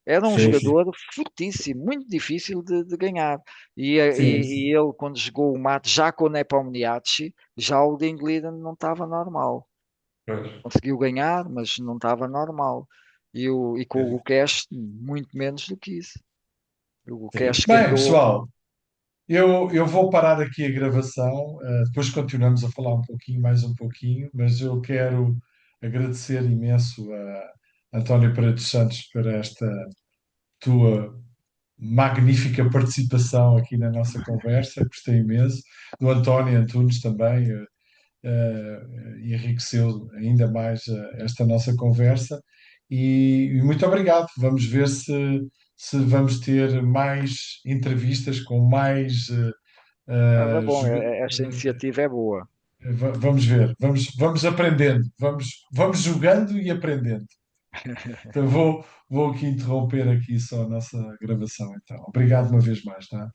era um Sim, sim. jogador fortíssimo, muito difícil de ganhar. Sim, E ele, quando jogou o mate, já com o Nepomniachtchi, já o Ding Liren não estava normal. pois. Conseguiu ganhar, mas não estava normal. E com o Gukesh, muito menos do que isso. O Gukesh Sim. Bem, ganhou. pessoal, eu vou parar aqui a gravação, depois continuamos a falar um pouquinho, mais um pouquinho, mas eu quero agradecer imenso a António Pereira dos Santos por esta tua magnífica participação aqui na nossa conversa, gostei imenso. Do António Antunes também, enriqueceu ainda mais esta nossa conversa. E muito obrigado. Vamos ver se vamos ter mais entrevistas com mais. Ah, eh, bom, joga- esta iniciativa é boa. vamos ver, vamos aprendendo, vamos jogando e aprendendo. Então vou aqui interromper aqui só a nossa gravação, então. Obrigado uma vez mais, tá?